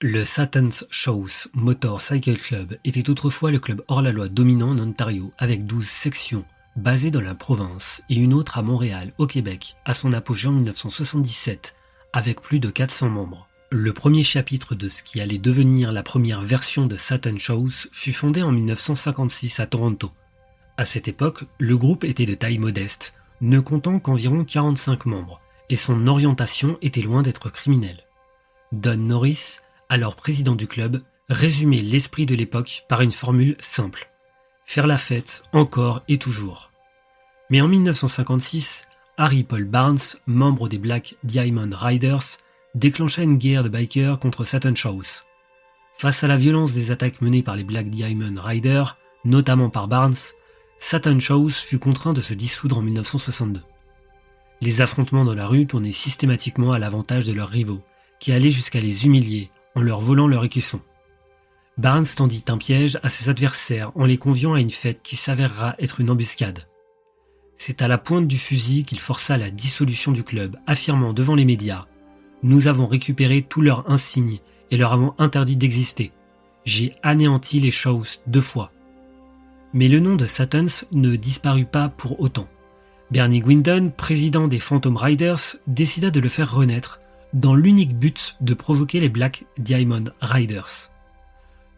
Le Satan's Shows Motor Cycle Club était autrefois le club hors-la-loi dominant en Ontario avec 12 sections basées dans la province et une autre à Montréal, au Québec, à son apogée en 1977 avec plus de 400 membres. Le premier chapitre de ce qui allait devenir la première version de Satan's Shows fut fondé en 1956 à Toronto. À cette époque, le groupe était de taille modeste, ne comptant qu'environ 45 membres, et son orientation était loin d'être criminelle. Don Norris, alors président du club, résumait l'esprit de l'époque par une formule simple. Faire la fête, encore et toujours. Mais en 1956, Harry Paul Barnes, membre des Black Diamond Riders, déclencha une guerre de bikers contre Satan's Shows. Face à la violence des attaques menées par les Black Diamond Riders, notamment par Barnes, Satan's Shows fut contraint de se dissoudre en 1962. Les affrontements dans la rue tournaient systématiquement à l'avantage de leurs rivaux, qui allaient jusqu'à les humilier en leur volant leur écusson. Barnes tendit un piège à ses adversaires en les conviant à une fête qui s'avérera être une embuscade. C'est à la pointe du fusil qu'il força la dissolution du club, affirmant devant les médias « Nous avons récupéré tous leurs insignes et leur avons interdit d'exister. J'ai anéanti les Shows 2 fois. » Mais le nom de Satan's ne disparut pas pour autant. Bernie Gwindon, président des Phantom Riders, décida de le faire renaître dans l'unique but de provoquer les Black Diamond Riders.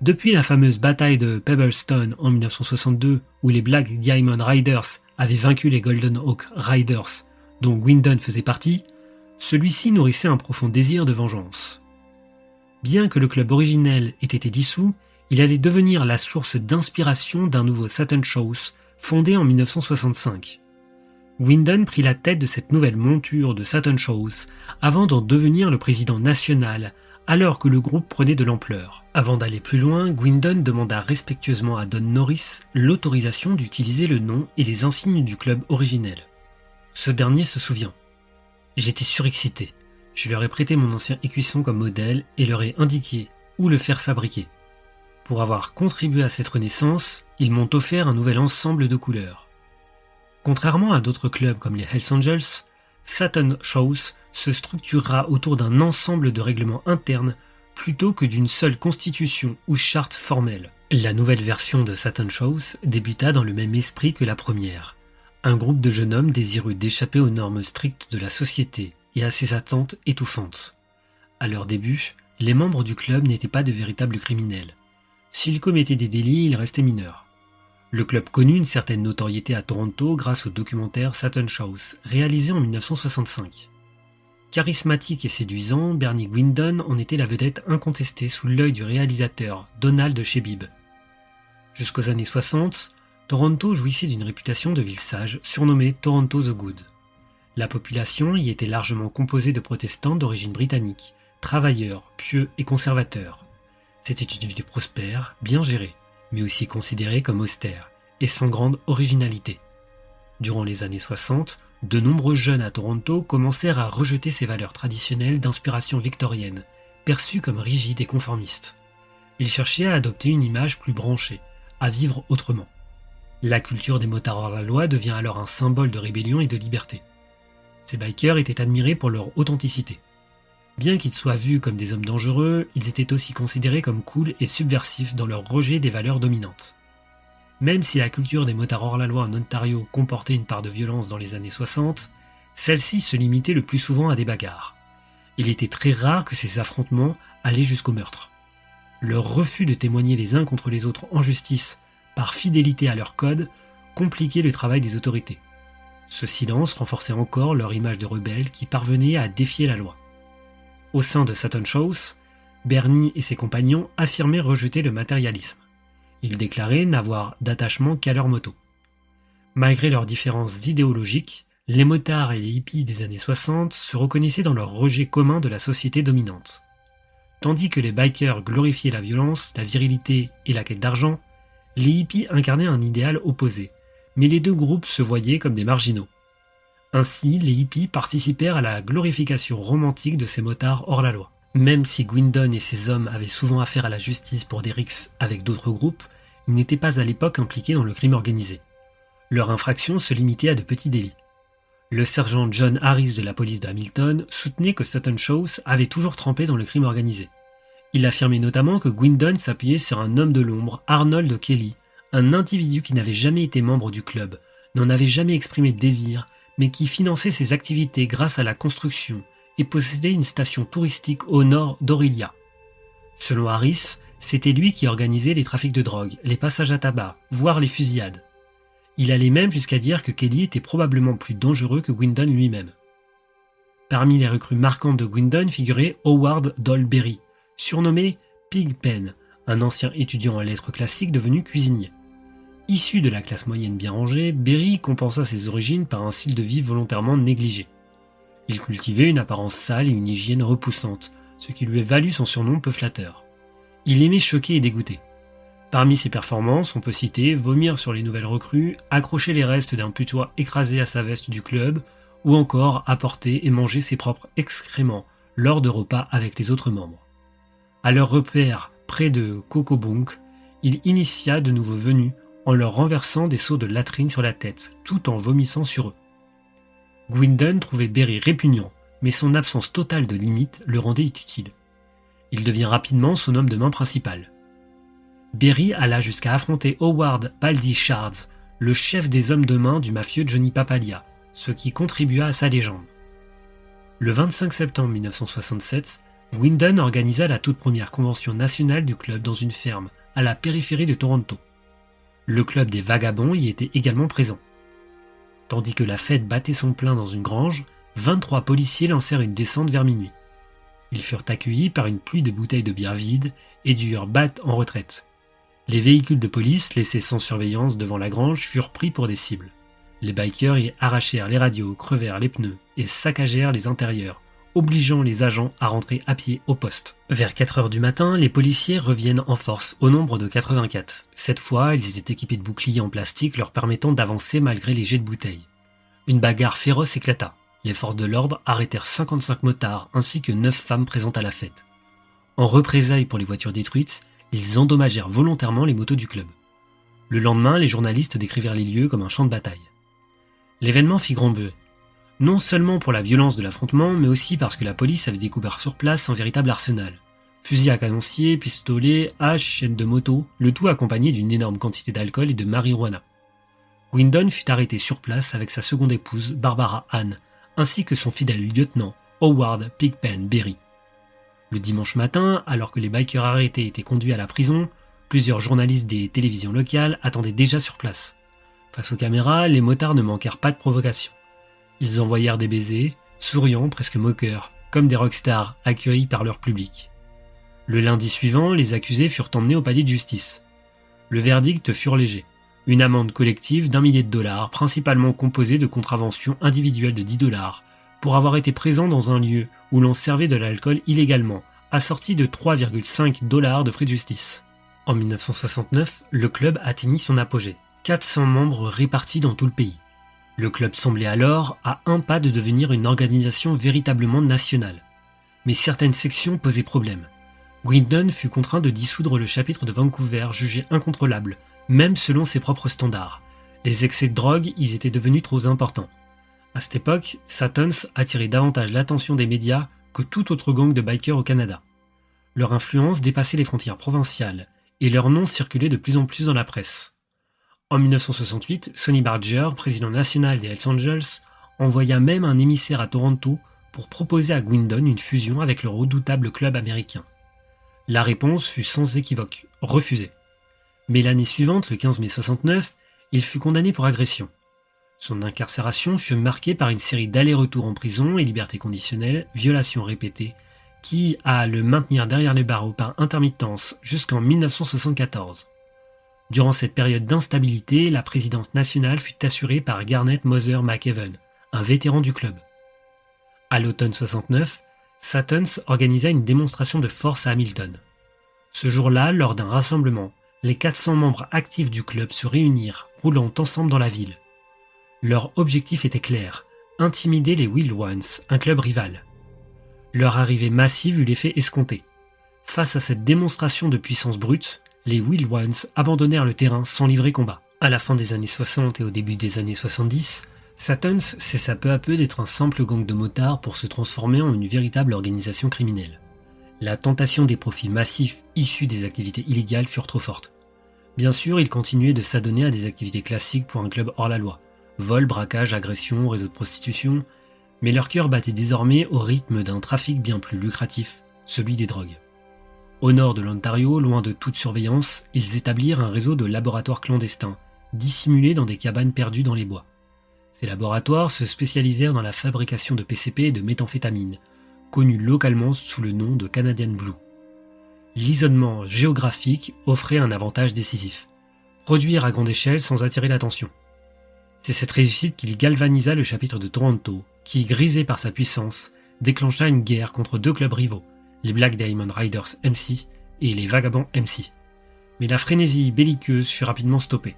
Depuis la fameuse bataille de Pebblestone en 1962 où les Black Diamond Riders avaient vaincu les Golden Hawk Riders dont Gwindon faisait partie, celui-ci nourrissait un profond désir de vengeance. Bien que le club originel ait été dissous, il allait devenir la source d'inspiration d'un nouveau Satan's Shows fondé en 1965. Gwindon prit la tête de cette nouvelle monture de Satan's Shows avant d'en devenir le président national alors que le groupe prenait de l'ampleur. Avant d'aller plus loin, Gwindon demanda respectueusement à Don Norris l'autorisation d'utiliser le nom et les insignes du club originel. Ce dernier se souvient. « J'étais surexcité. Je leur ai prêté mon ancien écusson comme modèle et leur ai indiqué où le faire fabriquer. Pour avoir contribué à cette renaissance, ils m'ont offert un nouvel ensemble de couleurs. » Contrairement à d'autres clubs comme les Hells Angels, Satan's Shows se structurera autour d'un ensemble de règlements internes plutôt que d'une seule constitution ou charte formelle. La nouvelle version de Satan's Shows débuta dans le même esprit que la première. Un groupe de jeunes hommes désireux d'échapper aux normes strictes de la société et à ses attentes étouffantes. À leur début, les membres du club n'étaient pas de véritables criminels. S'ils commettaient des délits, ils restaient mineurs. Le club connut une certaine notoriété à Toronto grâce au documentaire Satan's Shows, réalisé en 1965. Charismatique et séduisant, Bernie Gwindon en était la vedette incontestée sous l'œil du réalisateur Donald Shebib. Jusqu'aux années 60, Toronto jouissait d'une réputation de ville sage, surnommée Toronto the Good. La population y était largement composée de protestants d'origine britannique, travailleurs, pieux et conservateurs. C'était une ville prospère, bien gérée, mais aussi considérée comme austère et sans grande originalité. Durant les années 60, de nombreux jeunes à Toronto commencèrent à rejeter ces valeurs traditionnelles d'inspiration victorienne, perçues comme rigides et conformistes. Ils cherchaient à adopter une image plus branchée, à vivre autrement. La culture des motards hors la loi devient alors un symbole de rébellion et de liberté. Ces bikers étaient admirés pour leur authenticité. Bien qu'ils soient vus comme des hommes dangereux, ils étaient aussi considérés comme cool et subversifs dans leur rejet des valeurs dominantes. Même si la culture des motards hors la loi en Ontario comportait une part de violence dans les années 60, celle-ci se limitait le plus souvent à des bagarres. Il était très rare que ces affrontements allaient jusqu'au meurtre. Leur refus de témoigner les uns contre les autres en justice, par fidélité à leur code, compliquait le travail des autorités. Ce silence renforçait encore leur image de rebelles qui parvenaient à défier la loi. Au sein de Satan's Shows, Bernie et ses compagnons affirmaient rejeter le matérialisme. Ils déclaraient n'avoir d'attachement qu'à leur moto. Malgré leurs différences idéologiques, les motards et les hippies des années 60 se reconnaissaient dans leur rejet commun de la société dominante. Tandis que les bikers glorifiaient la violence, la virilité et la quête d'argent, les hippies incarnaient un idéal opposé, mais les deux groupes se voyaient comme des marginaux. Ainsi, les hippies participèrent à la glorification romantique de ces motards hors la loi. Même si Gwindon et ses hommes avaient souvent affaire à la justice pour des rixes avec d'autres groupes, ils n'étaient pas à l'époque impliqués dans le crime organisé. Leur infraction se limitait à de petits délits. Le sergent John Harris de la police de Hamilton soutenait que Satan's Shows avait toujours trempé dans le crime organisé. Il affirmait notamment que Gwynton s'appuyait sur un homme de l'ombre, Arnold Kelly, un individu qui n'avait jamais été membre du club, n'en avait jamais exprimé de désir, mais qui finançait ses activités grâce à la construction et possédait une station touristique au nord d'Orillia. Selon Harris, c'était lui qui organisait les trafics de drogue, les passages à tabac, voire les fusillades. Il allait même jusqu'à dire que Kelly était probablement plus dangereux que Gwynton lui-même. Parmi les recrues marquantes de Gwynton figurait Howard Dolberry, surnommé Pigpen, un ancien étudiant en lettres classiques devenu cuisinier. Issu de la classe moyenne bien rangée, Berry compensa ses origines par un style de vie volontairement négligé. Il cultivait une apparence sale et une hygiène repoussante, ce qui lui a valu son surnom peu flatteur. Il aimait choquer et dégoûter. Parmi ses performances, on peut citer vomir sur les nouvelles recrues, accrocher les restes d'un putois écrasé à sa veste du club, ou encore apporter et manger ses propres excréments lors de repas avec les autres membres. À leur repère près de Cocobonk, il initia de nouveaux venus en leur renversant des seaux de latrine sur la tête, tout en vomissant sur eux. Gwynton trouvait Berry répugnant, mais son absence totale de limite le rendait inutile. Il devient rapidement son homme de main principal. Berry alla jusqu'à affronter Howard Baldy Shards, le chef des hommes de main du mafieux Johnny Papalia, ce qui contribua à sa légende. Le 25 septembre 1967, Gwynton organisa la toute première convention nationale du club dans une ferme à la périphérie de Toronto. Le club des vagabonds y était également présent. Tandis que la fête battait son plein dans une grange, 23 policiers lancèrent une descente vers minuit. Ils furent accueillis par une pluie de bouteilles de bière vides et durent battre en retraite. Les véhicules de police laissés sans surveillance devant la grange furent pris pour des cibles. Les bikers y arrachèrent les radios, crevèrent les pneus et saccagèrent les intérieurs, obligeant les agents à rentrer à pied au poste. Vers 4 heures du matin, les policiers reviennent en force au nombre de 84. Cette fois, ils étaient équipés de boucliers en plastique leur permettant d'avancer malgré les jets de bouteilles. Une bagarre féroce éclata. Les forces de l'ordre arrêtèrent 55 motards ainsi que 9 femmes présentes à la fête. En représailles pour les voitures détruites, ils endommagèrent volontairement les motos du club. Le lendemain, les journalistes décrivirent les lieux comme un champ de bataille. L'événement fit grand bruit. Non seulement pour la violence de l'affrontement, mais aussi parce que la police avait découvert sur place un véritable arsenal. Fusils à canoncier, pistolets, haches, chaînes de moto, le tout accompagné d'une énorme quantité d'alcool et de marijuana. Gwynton fut arrêté sur place avec sa seconde épouse, Barbara Ann, ainsi que son fidèle lieutenant, Howard Pigpen Berry. Le dimanche matin, alors que les bikers arrêtés étaient conduits à la prison, plusieurs journalistes des télévisions locales attendaient déjà sur place. Face aux caméras, les motards ne manquèrent pas de provocation. Ils envoyèrent des baisers, souriants, presque moqueurs, comme des rockstars accueillis par leur public. Le lundi suivant, les accusés furent emmenés au palais de justice. Le verdict fut léger. Une amende collective d'1 million de dollars, principalement composée de contraventions individuelles de 10 dollars, pour avoir été présent dans un lieu où l'on servait de l'alcool illégalement, assorti de 3,5 dollars de frais de justice. En 1969, le club atteignit son apogée. 400 membres répartis dans tout le pays. Le club semblait alors à un pas de devenir une organisation véritablement nationale. Mais certaines sections posaient problème. Gwynton fut contraint de dissoudre le chapitre de Vancouver jugé incontrôlable, même selon ses propres standards. Les excès de drogue y étaient devenus trop importants. À cette époque, Satans attirait davantage l'attention des médias que tout autre gang de bikers au Canada. Leur influence dépassait les frontières provinciales, et leur nom circulait de plus en plus dans la presse. En 1968, Sonny Barger, président national des Hells Angels, envoya même un émissaire à Toronto pour proposer à Gwynton une fusion avec le redoutable club américain. La réponse fut sans équivoque, refusée. Mais l'année suivante, le 15 mai 69, il fut condamné pour agression. Son incarcération fut marquée par une série d'allers-retours en prison et liberté conditionnelle, violations répétées, qui a le maintenir derrière les barreaux par intermittence jusqu'en 1974. Durant cette période d'instabilité, la présidence nationale fut assurée par Garnet Moser McEwen, un vétéran du club. À l'automne 69, Satans organisa une démonstration de force à Hamilton. Ce jour-là, lors d'un rassemblement, les 400 membres actifs du club se réunirent, roulant ensemble dans la ville. Leur objectif était clair, intimider les Wild Ones, un club rival. Leur arrivée massive eut l'effet escompté. Face à cette démonstration de puissance brute, les Wild Ones abandonnèrent le terrain sans livrer combat. À la fin des années 60 et au début des années 70, Satans cessa peu à peu d'être un simple gang de motards pour se transformer en une véritable organisation criminelle. La tentation des profits massifs issus des activités illégales furent trop fortes. Bien sûr, ils continuaient de s'adonner à des activités classiques pour un club hors la loi. Vol, braquage, agression, réseau de prostitution. Mais leur cœur battait désormais au rythme d'un trafic bien plus lucratif, celui des drogues. Au nord de l'Ontario, loin de toute surveillance, ils établirent un réseau de laboratoires clandestins, dissimulés dans des cabanes perdues dans les bois. Ces laboratoires se spécialisèrent dans la fabrication de PCP et de méthamphétamine, connus localement sous le nom de Canadian Blue. L'isolement géographique offrait un avantage décisif. Produire à grande échelle sans attirer l'attention. C'est cette réussite qu'il galvanisa le chapitre de Toronto, qui, grisé par sa puissance, déclencha une guerre contre deux clubs rivaux, les Black Diamond Riders MC et les Vagabonds MC. Mais la frénésie belliqueuse fut rapidement stoppée.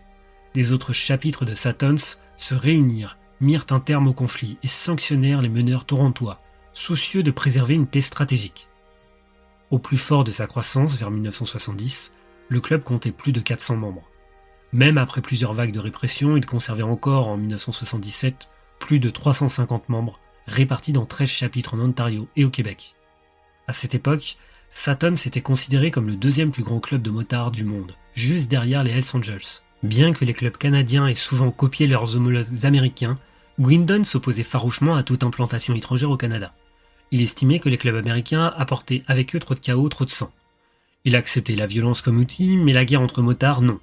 Les autres chapitres de Satans se réunirent, mirent un terme au conflit et sanctionnèrent les meneurs torontois, soucieux de préserver une paix stratégique. Au plus fort de sa croissance, vers 1970, le club comptait plus de 400 membres. Même après plusieurs vagues de répression, il conservait encore en 1977 plus de 350 membres, répartis dans 13 chapitres en Ontario et au Québec. À cette époque, Satans était considéré comme le deuxième plus grand club de motards du monde, juste derrière les Hells Angels. Bien que les clubs canadiens aient souvent copié leurs homologues américains, Gwindon s'opposait farouchement à toute implantation étrangère au Canada. Il estimait que les clubs américains apportaient avec eux trop de chaos, trop de sang. Il acceptait la violence comme outil, mais la guerre entre motards, non.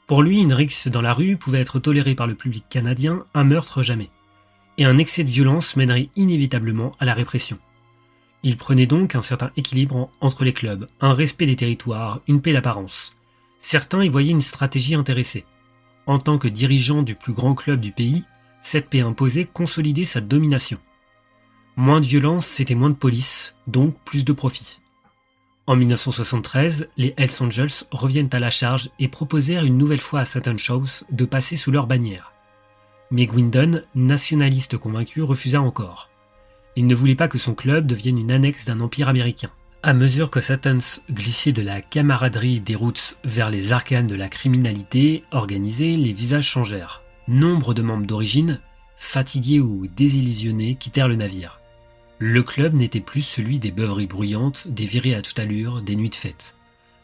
Pour lui, une rixe dans la rue pouvait être tolérée par le public canadien, un meurtre jamais. Et un excès de violence mènerait inévitablement à la répression. Il prenait donc un certain équilibre entre les clubs, un respect des territoires, une paix d'apparence. Certains y voyaient une stratégie intéressée. En tant que dirigeant du plus grand club du pays, cette paix imposée consolidait sa domination. Moins de violence, c'était moins de police, donc plus de profit. En 1973, les Hells Angels reviennent à la charge et proposèrent une nouvelle fois à Satan Shows de passer sous leur bannière. Mais Gwindon, nationaliste convaincu, refusa encore. Il ne voulait pas que son club devienne une annexe d'un empire américain. À mesure que Satans glissait de la camaraderie des Roots vers les arcanes de la criminalité organisée, les visages changèrent. Nombre de membres d'origine, fatigués ou désillusionnés, quittèrent le navire. Le club n'était plus celui des beuveries bruyantes, des virées à toute allure, des nuits de fête.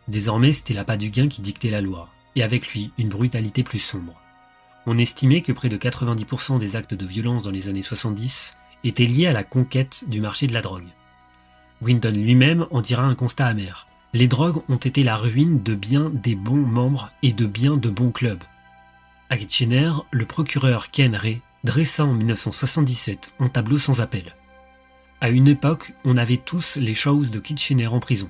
Désormais, c'était l'appât du gain qui dictait la loi, et avec lui, une brutalité plus sombre. On estimait que près de 90% des actes de violence dans les années 70 étaient liés à la conquête du marché de la drogue. Gwindon lui-même en dira un constat amer. Les drogues ont été la ruine de bien des bons membres et de bien de bons clubs. À Kitchener, le procureur Ken Ray dressa en 1977 un tableau sans appel. À une époque, on avait tous les Shows de Kitchener en prison.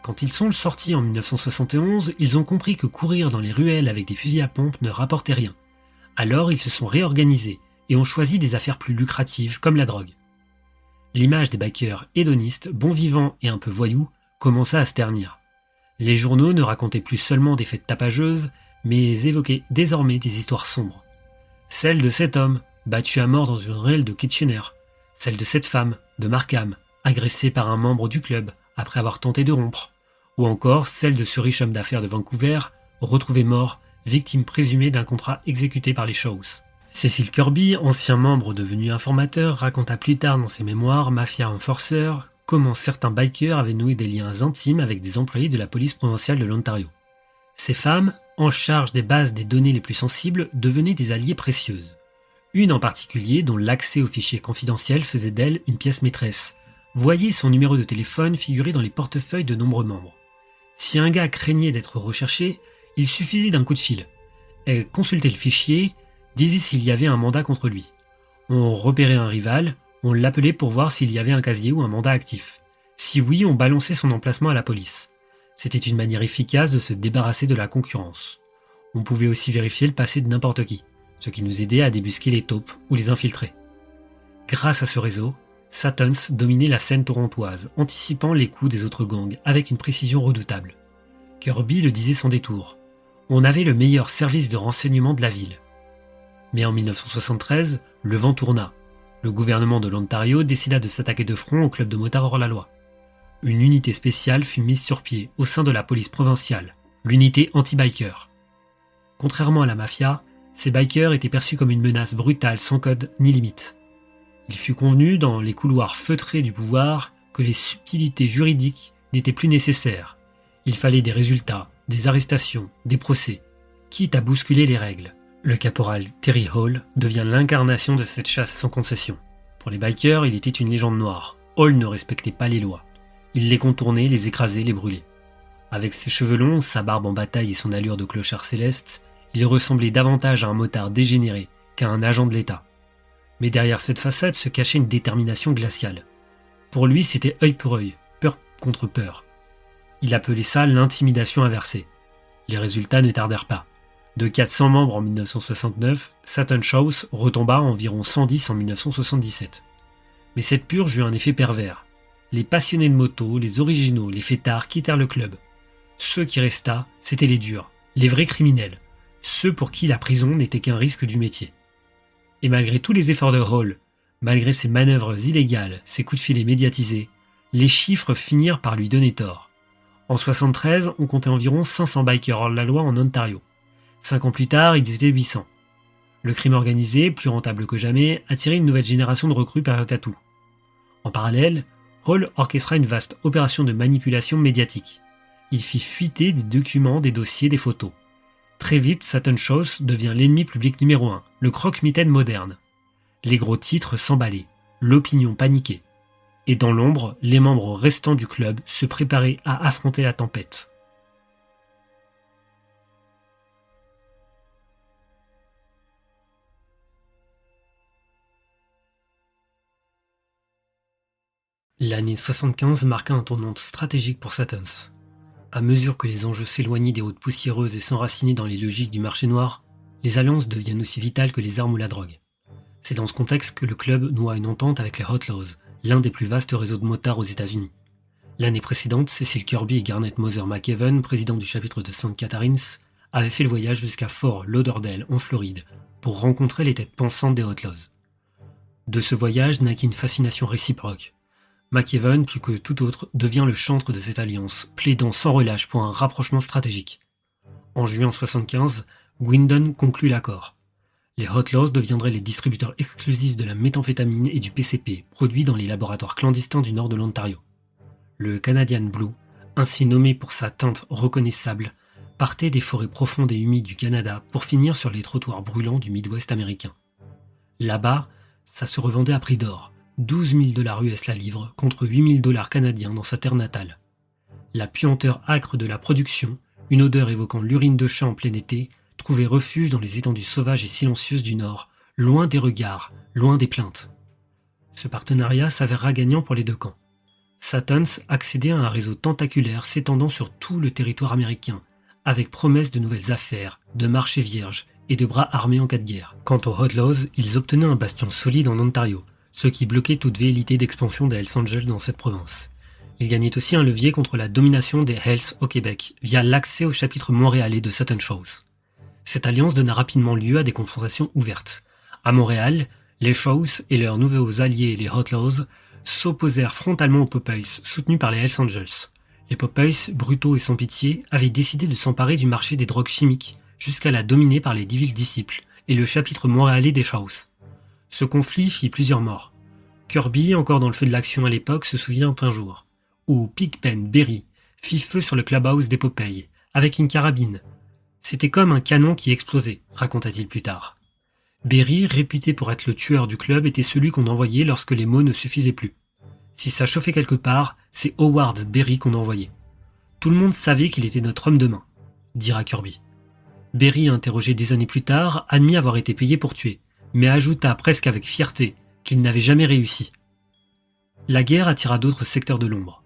Quand ils sont sortis en 1971, ils ont compris que courir dans les ruelles avec des fusils à pompe ne rapportait rien. Alors ils se sont réorganisés et ont choisi des affaires plus lucratives comme la drogue. L'image des bikers hédonistes, bons vivants et un peu voyous commença à se ternir. Les journaux ne racontaient plus seulement des fêtes tapageuses, mais évoquaient désormais des histoires sombres. Celle de cet homme, battu à mort dans une ruelle de Kitchener. Celle de cette femme, de Markham, agressée par un membre du club après avoir tenté de rompre. Ou encore celle de ce riche homme d'affaires de Vancouver, retrouvé mort, victime présumée d'un contrat exécuté par les Shows. Cecil Kirby, ancien membre devenu informateur, raconta plus tard dans ses mémoires Mafia Enforcer comment certains bikers avaient noué des liens intimes avec des employés de la police provinciale de l'Ontario. Ces femmes, en charge des bases des données les plus sensibles, devenaient des alliées précieuses. Une en particulier, dont l'accès aux fichiers confidentiels faisait d'elle une pièce maîtresse, voyait son numéro de téléphone figurer dans les portefeuilles de nombreux membres. Si un gars craignait d'être recherché, il suffisait d'un coup de fil. Elle consultait le fichier, disait s'il y avait un mandat contre lui. On repérait un rival, on l'appelait pour voir s'il y avait un casier ou un mandat actif. Si oui, on balançait son emplacement à la police. C'était une manière efficace de se débarrasser de la concurrence. On pouvait aussi vérifier le passé de n'importe qui, ce qui nous aidait à débusquer les taupes ou les infiltrer. Grâce à ce réseau, Satans dominait la scène torontoise, anticipant les coups des autres gangs avec une précision redoutable. Kirby le disait sans détour. On avait le meilleur service de renseignement de la ville. Mais en 1973, le vent tourna. Le gouvernement de l'Ontario décida de s'attaquer de front au club de motards hors-la-loi. Une unité spéciale fut mise sur pied au sein de la police provinciale, l'unité anti-biker. Contrairement à la mafia, ces bikers étaient perçus comme une menace brutale sans code ni limite. Il fut convenu dans les couloirs feutrés du pouvoir que les subtilités juridiques n'était plus nécessaire. Il fallait des résultats, des arrestations, des procès, quitte à bousculer les règles. Le caporal Terry Hall devient l'incarnation de cette chasse sans concession. Pour les bikers, il était une légende noire. Hall ne respectait pas les lois. Il les contournait, les écrasait, les brûlait. Avec ses cheveux longs, sa barbe en bataille et son allure de clochard céleste, il ressemblait davantage à un motard dégénéré qu'à un agent de l'État. Mais derrière cette façade se cachait une détermination glaciale. Pour lui, c'était œil pour œil, peur contre peur. Il appelait ça l'intimidation inversée. Les résultats ne tardèrent pas. De 400 membres en 1969, Satan Shouse retomba à environ 110 en 1977. Mais cette purge eut un effet pervers. Les passionnés de moto, les originaux, les fêtards quittèrent le club. Ceux qui restaient, c'étaient les durs, les vrais criminels, ceux pour qui la prison n'était qu'un risque du métier. Et malgré tous les efforts de Hall, malgré ses manœuvres illégales, ses coups de filet médiatisés, les chiffres finirent par lui donner tort. En 1973, on comptait environ 500 bikers hors-la-loi en Ontario. 5 ans plus tard, ils étaient 800. Le crime organisé, plus rentable que jamais, attirait une nouvelle génération de recrues par un tatou. En parallèle, Hall orchestra une vaste opération de manipulation médiatique. Il fit fuiter des documents, des dossiers, des photos. Très vite, Satan Shouse devient l'ennemi public numéro 1, le croque-mitaine moderne. Les gros titres s'emballaient, l'opinion paniquait. Et dans l'ombre, les membres restants du club se préparaient à affronter la tempête. L'année 75 marqua un tournant stratégique pour Satans. À mesure que les enjeux s'éloignaient des routes poussiéreuses et s'enracinaient dans les logiques du marché noir, les alliances deviennent aussi vitales que les armes ou la drogue. C'est dans ce contexte que le club noua une entente avec les Outlaws, l'un des plus vastes réseaux de motards aux États-Unis. L'année précédente, Cecil Kirby et Garnet Mother McEwen, présidents du chapitre de St. Catharines, avaient fait le voyage jusqu'à Fort Lauderdale, en Floride, pour rencontrer les têtes pensantes des Outlaws. De ce voyage naquit une fascination réciproque. McEwen, plus que tout autre, devient le chantre de cette alliance, plaidant sans relâche pour un rapprochement stratégique. En juin 1975, Gwindon conclut l'accord. Les Outlaws deviendraient les distributeurs exclusifs de la méthamphétamine et du PCP, produits dans les laboratoires clandestins du nord de l'Ontario. Le Canadian Blue, ainsi nommé pour sa teinte reconnaissable, partait des forêts profondes et humides du Canada pour finir sur les trottoirs brûlants du Midwest américain. Là-bas, ça se revendait à prix d'or, 12 000 $ US la livre contre 8 000 $ canadiens dans sa terre natale. La puanteur âcre de la production, une odeur évoquant l'urine de chat en plein été, trouvait refuge dans les étendues sauvages et silencieuses du Nord, loin des regards, loin des plaintes. Ce partenariat s'avéra gagnant pour les deux camps. Satans accédait à un réseau tentaculaire s'étendant sur tout le territoire américain, avec promesse de nouvelles affaires, de marchés vierges et de bras armés en cas de guerre. Quant aux Outlaws, ils obtenaient un bastion solide en Ontario, ce qui bloquait toute velléité d'expansion des Hells Angels dans cette province. Il gagnait aussi un levier contre la domination des Hells au Québec, via l'accès au chapitre montréalais de Satan Shouse. Cette alliance donna rapidement lieu à des confrontations ouvertes. À Montréal, les Shouse et leurs nouveaux alliés, les Outlaws, s'opposèrent frontalement aux Popeyes, soutenus par les Hells Angels. Les Popeyes, brutaux et sans pitié, avaient décidé de s'emparer du marché des drogues chimiques, jusqu'à la dominer par les Devil Disciples et le chapitre montréalais des Shouse. Ce conflit fit plusieurs morts. Kirby, encore dans le feu de l'action à l'époque, se souvient un jour où Pigpen Berry fit feu sur le clubhouse des Popeyes, avec une carabine. C'était comme un canon qui explosait, raconta-t-il plus tard. Berry, réputé pour être le tueur du club, était celui qu'on envoyait lorsque les mots ne suffisaient plus. Si ça chauffait quelque part, c'est Howard Berry qu'on envoyait. Tout le monde savait qu'il était notre homme de main, dira Kirby. Berry, interrogé des années plus tard, admit avoir été payé pour tuer, mais ajouta presque avec fierté qu'il n'avait jamais réussi. La guerre attira d'autres secteurs de l'ombre.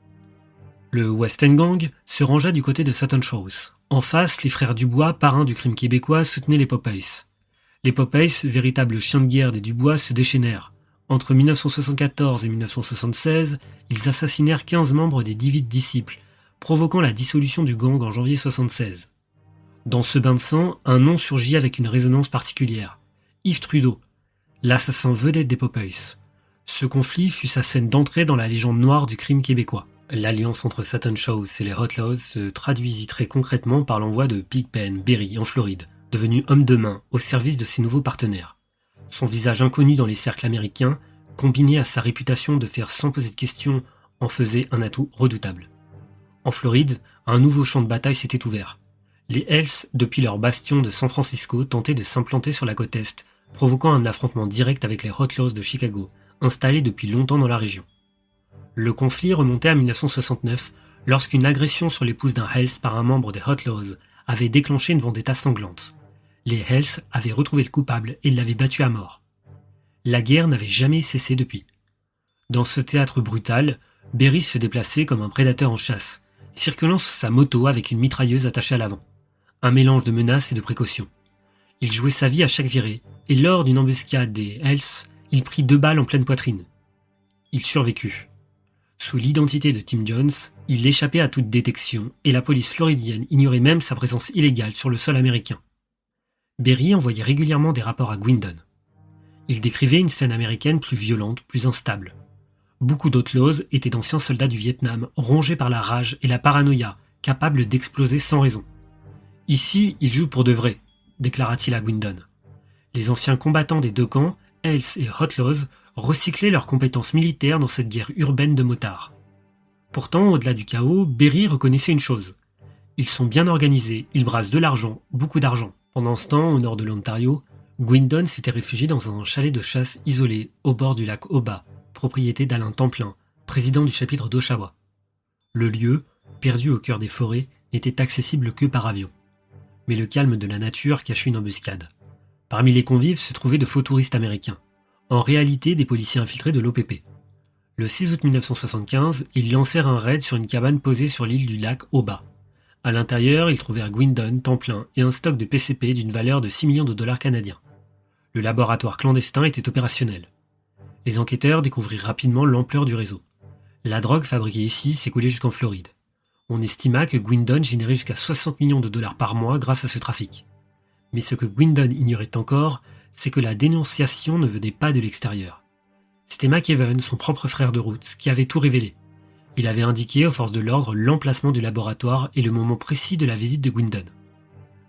Le West End Gang se rangea du côté de Satan Shouse. En face, les frères Dubois, parrains du crime québécois, soutenaient les Popeyes. Les Popeyes, véritables chiens de guerre des Dubois, se déchaînèrent. Entre 1974 et 1976, ils assassinèrent 15 membres des Devil Disciples, provoquant la dissolution du gang en janvier 1976. Dans ce bain de sang, un nom surgit avec une résonance particulière. Yves Trudeau, l'assassin vedette des Popeyes. Ce conflit fut sa scène d'entrée dans la légende noire du crime québécois. L'alliance entre Satan Shouse et les Outlaws se traduisit très concrètement par l'envoi de Pigpen Berry en Floride, devenu homme de main au service de ses nouveaux partenaires. Son visage inconnu dans les cercles américains, combiné à sa réputation de faire sans poser de questions, en faisait un atout redoutable. En Floride, un nouveau champ de bataille s'était ouvert. Les Hells, depuis leur bastion de San Francisco, tentaient de s'implanter sur la côte est, provoquant un affrontement direct avec les Outlaws de Chicago, installés depuis longtemps dans la région. Le conflit remontait à 1969, lorsqu'une agression sur l'épouse d'un Hells par un membre des Outlaws avait déclenché une vendetta sanglante. Les Hells avaient retrouvé le coupable et l'avaient battu à mort. La guerre n'avait jamais cessé depuis. Dans ce théâtre brutal, Berry se déplaçait comme un prédateur en chasse, circulant sur sa moto avec une mitrailleuse attachée à l'avant. Un mélange de menaces et de précautions. Il jouait sa vie à chaque virée, et lors d'une embuscade des Hells, il prit 2 balles en pleine poitrine. Il survécut. Sous l'identité de Tim Jones, il échappait à toute détection, et la police floridienne ignorait même sa présence illégale sur le sol américain. Berry envoyait régulièrement des rapports à Gwindon. Il décrivait une scène américaine plus violente, plus instable. Beaucoup d'outlaws étaient d'anciens soldats du Vietnam, rongés par la rage et la paranoïa, capables d'exploser sans raison. « Ici, ils jouent pour de vrai », déclara-t-il à Gwindon. Les anciens combattants des 2 camps, Hells et Outlaws, recyclaient leurs compétences militaires dans cette guerre urbaine de motards. Pourtant, au-delà du chaos, Berry reconnaissait une chose. Ils sont bien organisés, ils brassent de l'argent, beaucoup d'argent. Pendant ce temps, au nord de l'Ontario, Gwindon s'était réfugié dans un chalet de chasse isolé au bord du lac Oba, propriété d'Alain Templin, président du chapitre d'Oshawa. Le lieu, perdu au cœur des forêts, n'était accessible que par avion. Mais le calme de la nature cachait une embuscade. Parmi les convives se trouvaient de faux touristes américains, en réalité des policiers infiltrés de l'OPP. Le 6 août 1975, ils lancèrent un raid sur une cabane posée sur l'île du lac Oba. À l'intérieur, ils trouvèrent Gwindon, Templin et un stock de PCP d'une valeur de 6 millions de dollars canadiens. Le laboratoire clandestin était opérationnel. Les enquêteurs découvrirent rapidement l'ampleur du réseau. La drogue fabriquée ici s'écoulait jusqu'en Floride. On estima que Gwindon générait jusqu'à 60 millions de dollars par mois grâce à ce trafic. Mais ce que Gwindon ignorait encore, c'est que la dénonciation ne venait pas de l'extérieur. C'était McEwen, son propre frère de route, qui avait tout révélé. Il avait indiqué aux forces de l'ordre l'emplacement du laboratoire et le moment précis de la visite de Gwindon.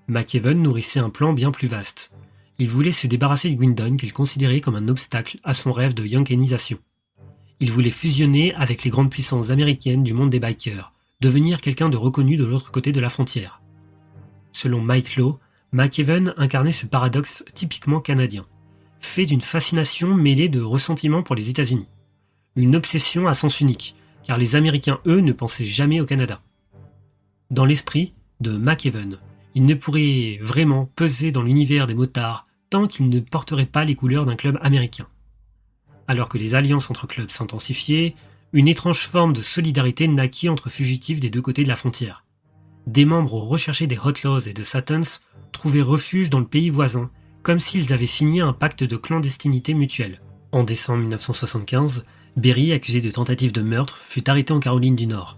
McEwen nourrissait un plan bien plus vaste. Il voulait se débarrasser de Gwindon qu'il considérait comme un obstacle à son rêve de yankeenisation. Il voulait fusionner avec les grandes puissances américaines du monde des bikers, devenir quelqu'un de reconnu de l'autre côté de la frontière. Selon Mike Lowe, McEwen incarnait ce paradoxe typiquement canadien, fait d'une fascination mêlée de ressentiment pour les États-Unis. Une obsession à sens unique, car les Américains, eux, ne pensaient jamais au Canada. Dans l'esprit de McEwen, il ne pourrait vraiment peser dans l'univers des motards tant qu'il ne porterait pas les couleurs d'un club américain. Alors que les alliances entre clubs s'intensifiaient, une étrange forme de solidarité naquit entre fugitifs des 2 côtés de la frontière. Des membres recherchés des Outlaws et de Satans trouvaient refuge dans le pays voisin, comme s'ils avaient signé un pacte de clandestinité mutuelle. En décembre 1975, Berry, accusé de tentative de meurtre, fut arrêté en Caroline du Nord.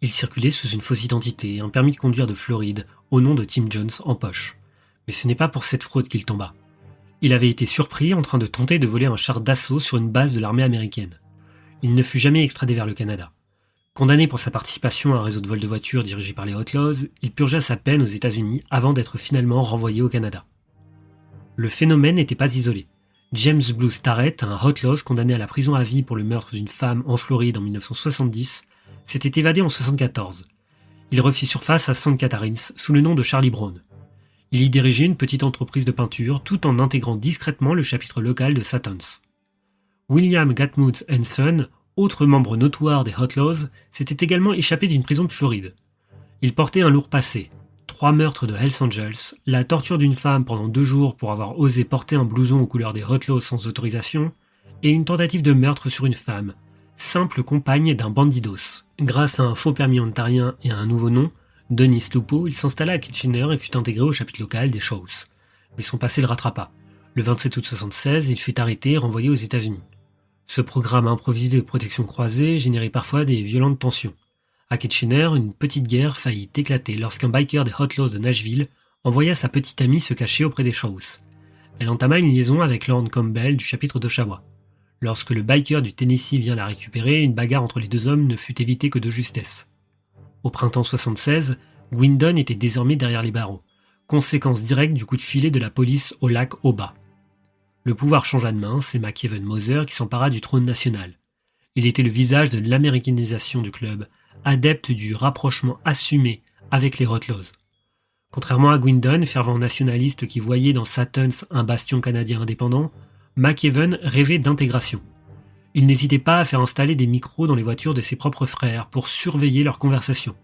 Il circulait sous une fausse identité et un permis de conduire de Floride, au nom de Tim Jones en poche. Mais ce n'est pas pour cette fraude qu'il tomba. Il avait été surpris en train de tenter de voler un char d'assaut sur une base de l'armée américaine. Il ne fut jamais extradé vers le Canada. Condamné pour sa participation à un réseau de vol de voitures dirigé par les Outlaws, il purgea sa peine aux États-Unis avant d'être finalement renvoyé au Canada. Le phénomène n'était pas isolé. James Blue Starrett, un Outlaws condamné à la prison à vie pour le meurtre d'une femme en Floride en 1970, s'était évadé en 1974. Il refit surface à St. Catharines sous le nom de Charlie Brown. Il y dirigeait une petite entreprise de peinture tout en intégrant discrètement le chapitre local de Satans. William Gatmouth Son, autre membre notoire des Outlaws, s'était également échappé d'une prison de Floride. Il portait un lourd passé. 3 meurtres de Hells Angels, la torture d'une femme pendant 2 jours pour avoir osé porter un blouson aux couleurs des Outlaws sans autorisation, et une tentative de meurtre sur une femme, simple compagne d'un bandidos. Grâce à un faux permis ontarien et à un nouveau nom, Denis Lupo, il s'installa à Kitchener et fut intégré au chapitre local des Shaws. Mais son passé le rattrapa. Le 27 août 1976, il fut arrêté et renvoyé aux États-Unis. Ce programme improvisé de protection croisée générait parfois des violentes tensions. À Kitchener, une petite guerre faillit éclater lorsqu'un biker des Outlaws de Nashville envoya sa petite amie se cacher auprès des Shaws. Elle entama une liaison avec Lorne Campbell du chapitre d'Oshawa. Lorsque le biker du Tennessee vient la récupérer, une bagarre entre les 2 hommes ne fut évitée que de justesse. Au printemps 1976, Gwindon était désormais derrière les barreaux, conséquence directe du coup de filet de la police au lac Oba. Le pouvoir changea de main, c'est McEwen Moser qui s'empara du trône national. Il était le visage de l'américanisation du club, adepte du rapprochement assumé avec les Outlaws. Contrairement à Gwyndon, fervent nationaliste qui voyait dans Satans un bastion canadien indépendant, McEwen rêvait d'intégration. Il n'hésitait pas à faire installer des micros dans les voitures de ses propres frères pour surveiller leurs conversations.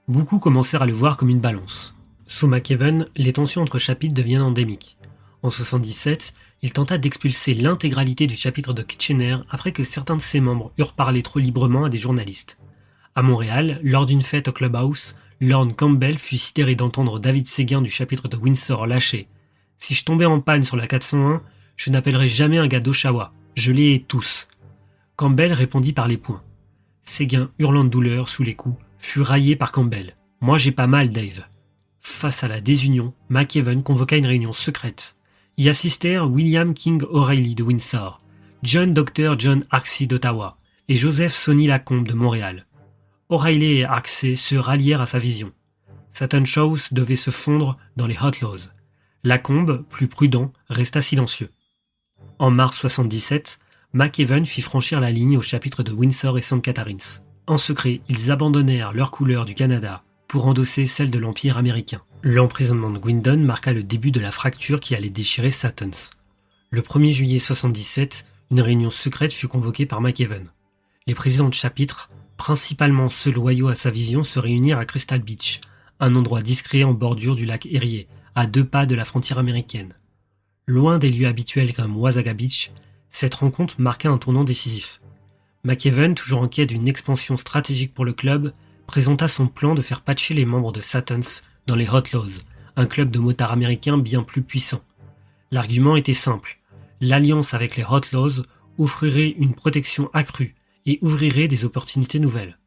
Beaucoup commencèrent à le voir comme une balance. Sous McEwen, les tensions entre chapitres deviennent endémiques. En 1977, il tenta d'expulser l'intégralité du chapitre de Kitchener après que certains de ses membres eurent parlé trop librement à des journalistes. À Montréal, lors d'une fête au Clubhouse, Lorne Campbell fut sidéré d'entendre David Séguin du chapitre de Windsor lâcher « Si je tombais en panne sur la 401, je n'appellerais jamais un gars d'Oshawa, je les hais tous. » Campbell répondit par les poings. Séguin, hurlant de douleur sous les coups, fut raillé par Campbell. « Moi j'ai pas mal, Dave. » Face à la désunion, McEwen convoqua une réunion secrète. Y assistèrent William King O'Reilly de Windsor, John Dr. John Arksey d'Ottawa et Joseph Sonny Lacombe de Montréal. O'Reilly et Arksey se rallièrent à sa vision. Satan Shows devait se fondre dans les Outlaws. Lacombe, plus prudent, resta silencieux. En mars 1977, McEwen fit franchir la ligne au chapitre de Windsor et St. Catharines. En secret, ils abandonnèrent leurs couleurs du Canada pour endosser celles de l'Empire américain. L'emprisonnement de Gwyndon marqua le début de la fracture qui allait déchirer Satans. Le 1er juillet 1977, une réunion secrète fut convoquée par McEwen. Les présidents de chapitre, principalement ceux loyaux à sa vision, se réunirent à Crystal Beach, un endroit discret en bordure du lac Erie, à 2 pas de la frontière américaine. Loin des lieux habituels comme Wasaga Beach, cette rencontre marqua un tournant décisif. McEwen, toujours en quête d'une expansion stratégique pour le club, présenta son plan de faire patcher les membres de Satans dans les Outlaws, un club de motards américains bien plus puissant. L'argument était simple. L'alliance avec les Outlaws offrirait une protection accrue et ouvrirait des opportunités nouvelles.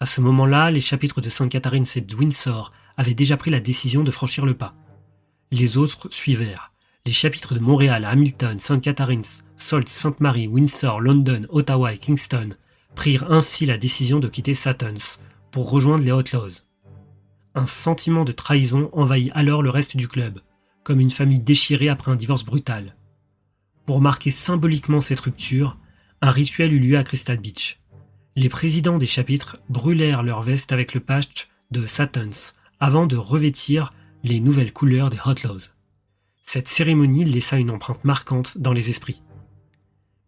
À ce moment-là, les chapitres de St. Catharines et de Windsor avaient déjà pris la décision de franchir le pas. Les autres suivèrent. Les chapitres de Montréal, Hamilton, St. Catharines, Sault Ste. Marie, Windsor, London, Ottawa et Kingston prirent ainsi la décision de quitter Satans pour rejoindre les Outlaws. Un sentiment de trahison envahit alors le reste du club, comme une famille déchirée après un divorce brutal. Pour marquer symboliquement cette rupture, un rituel eut lieu à Crystal Beach. Les présidents des chapitres brûlèrent leurs vestes avec le patch de Satans avant de revêtir les nouvelles couleurs des Outlaws. Cette cérémonie laissa une empreinte marquante dans les esprits.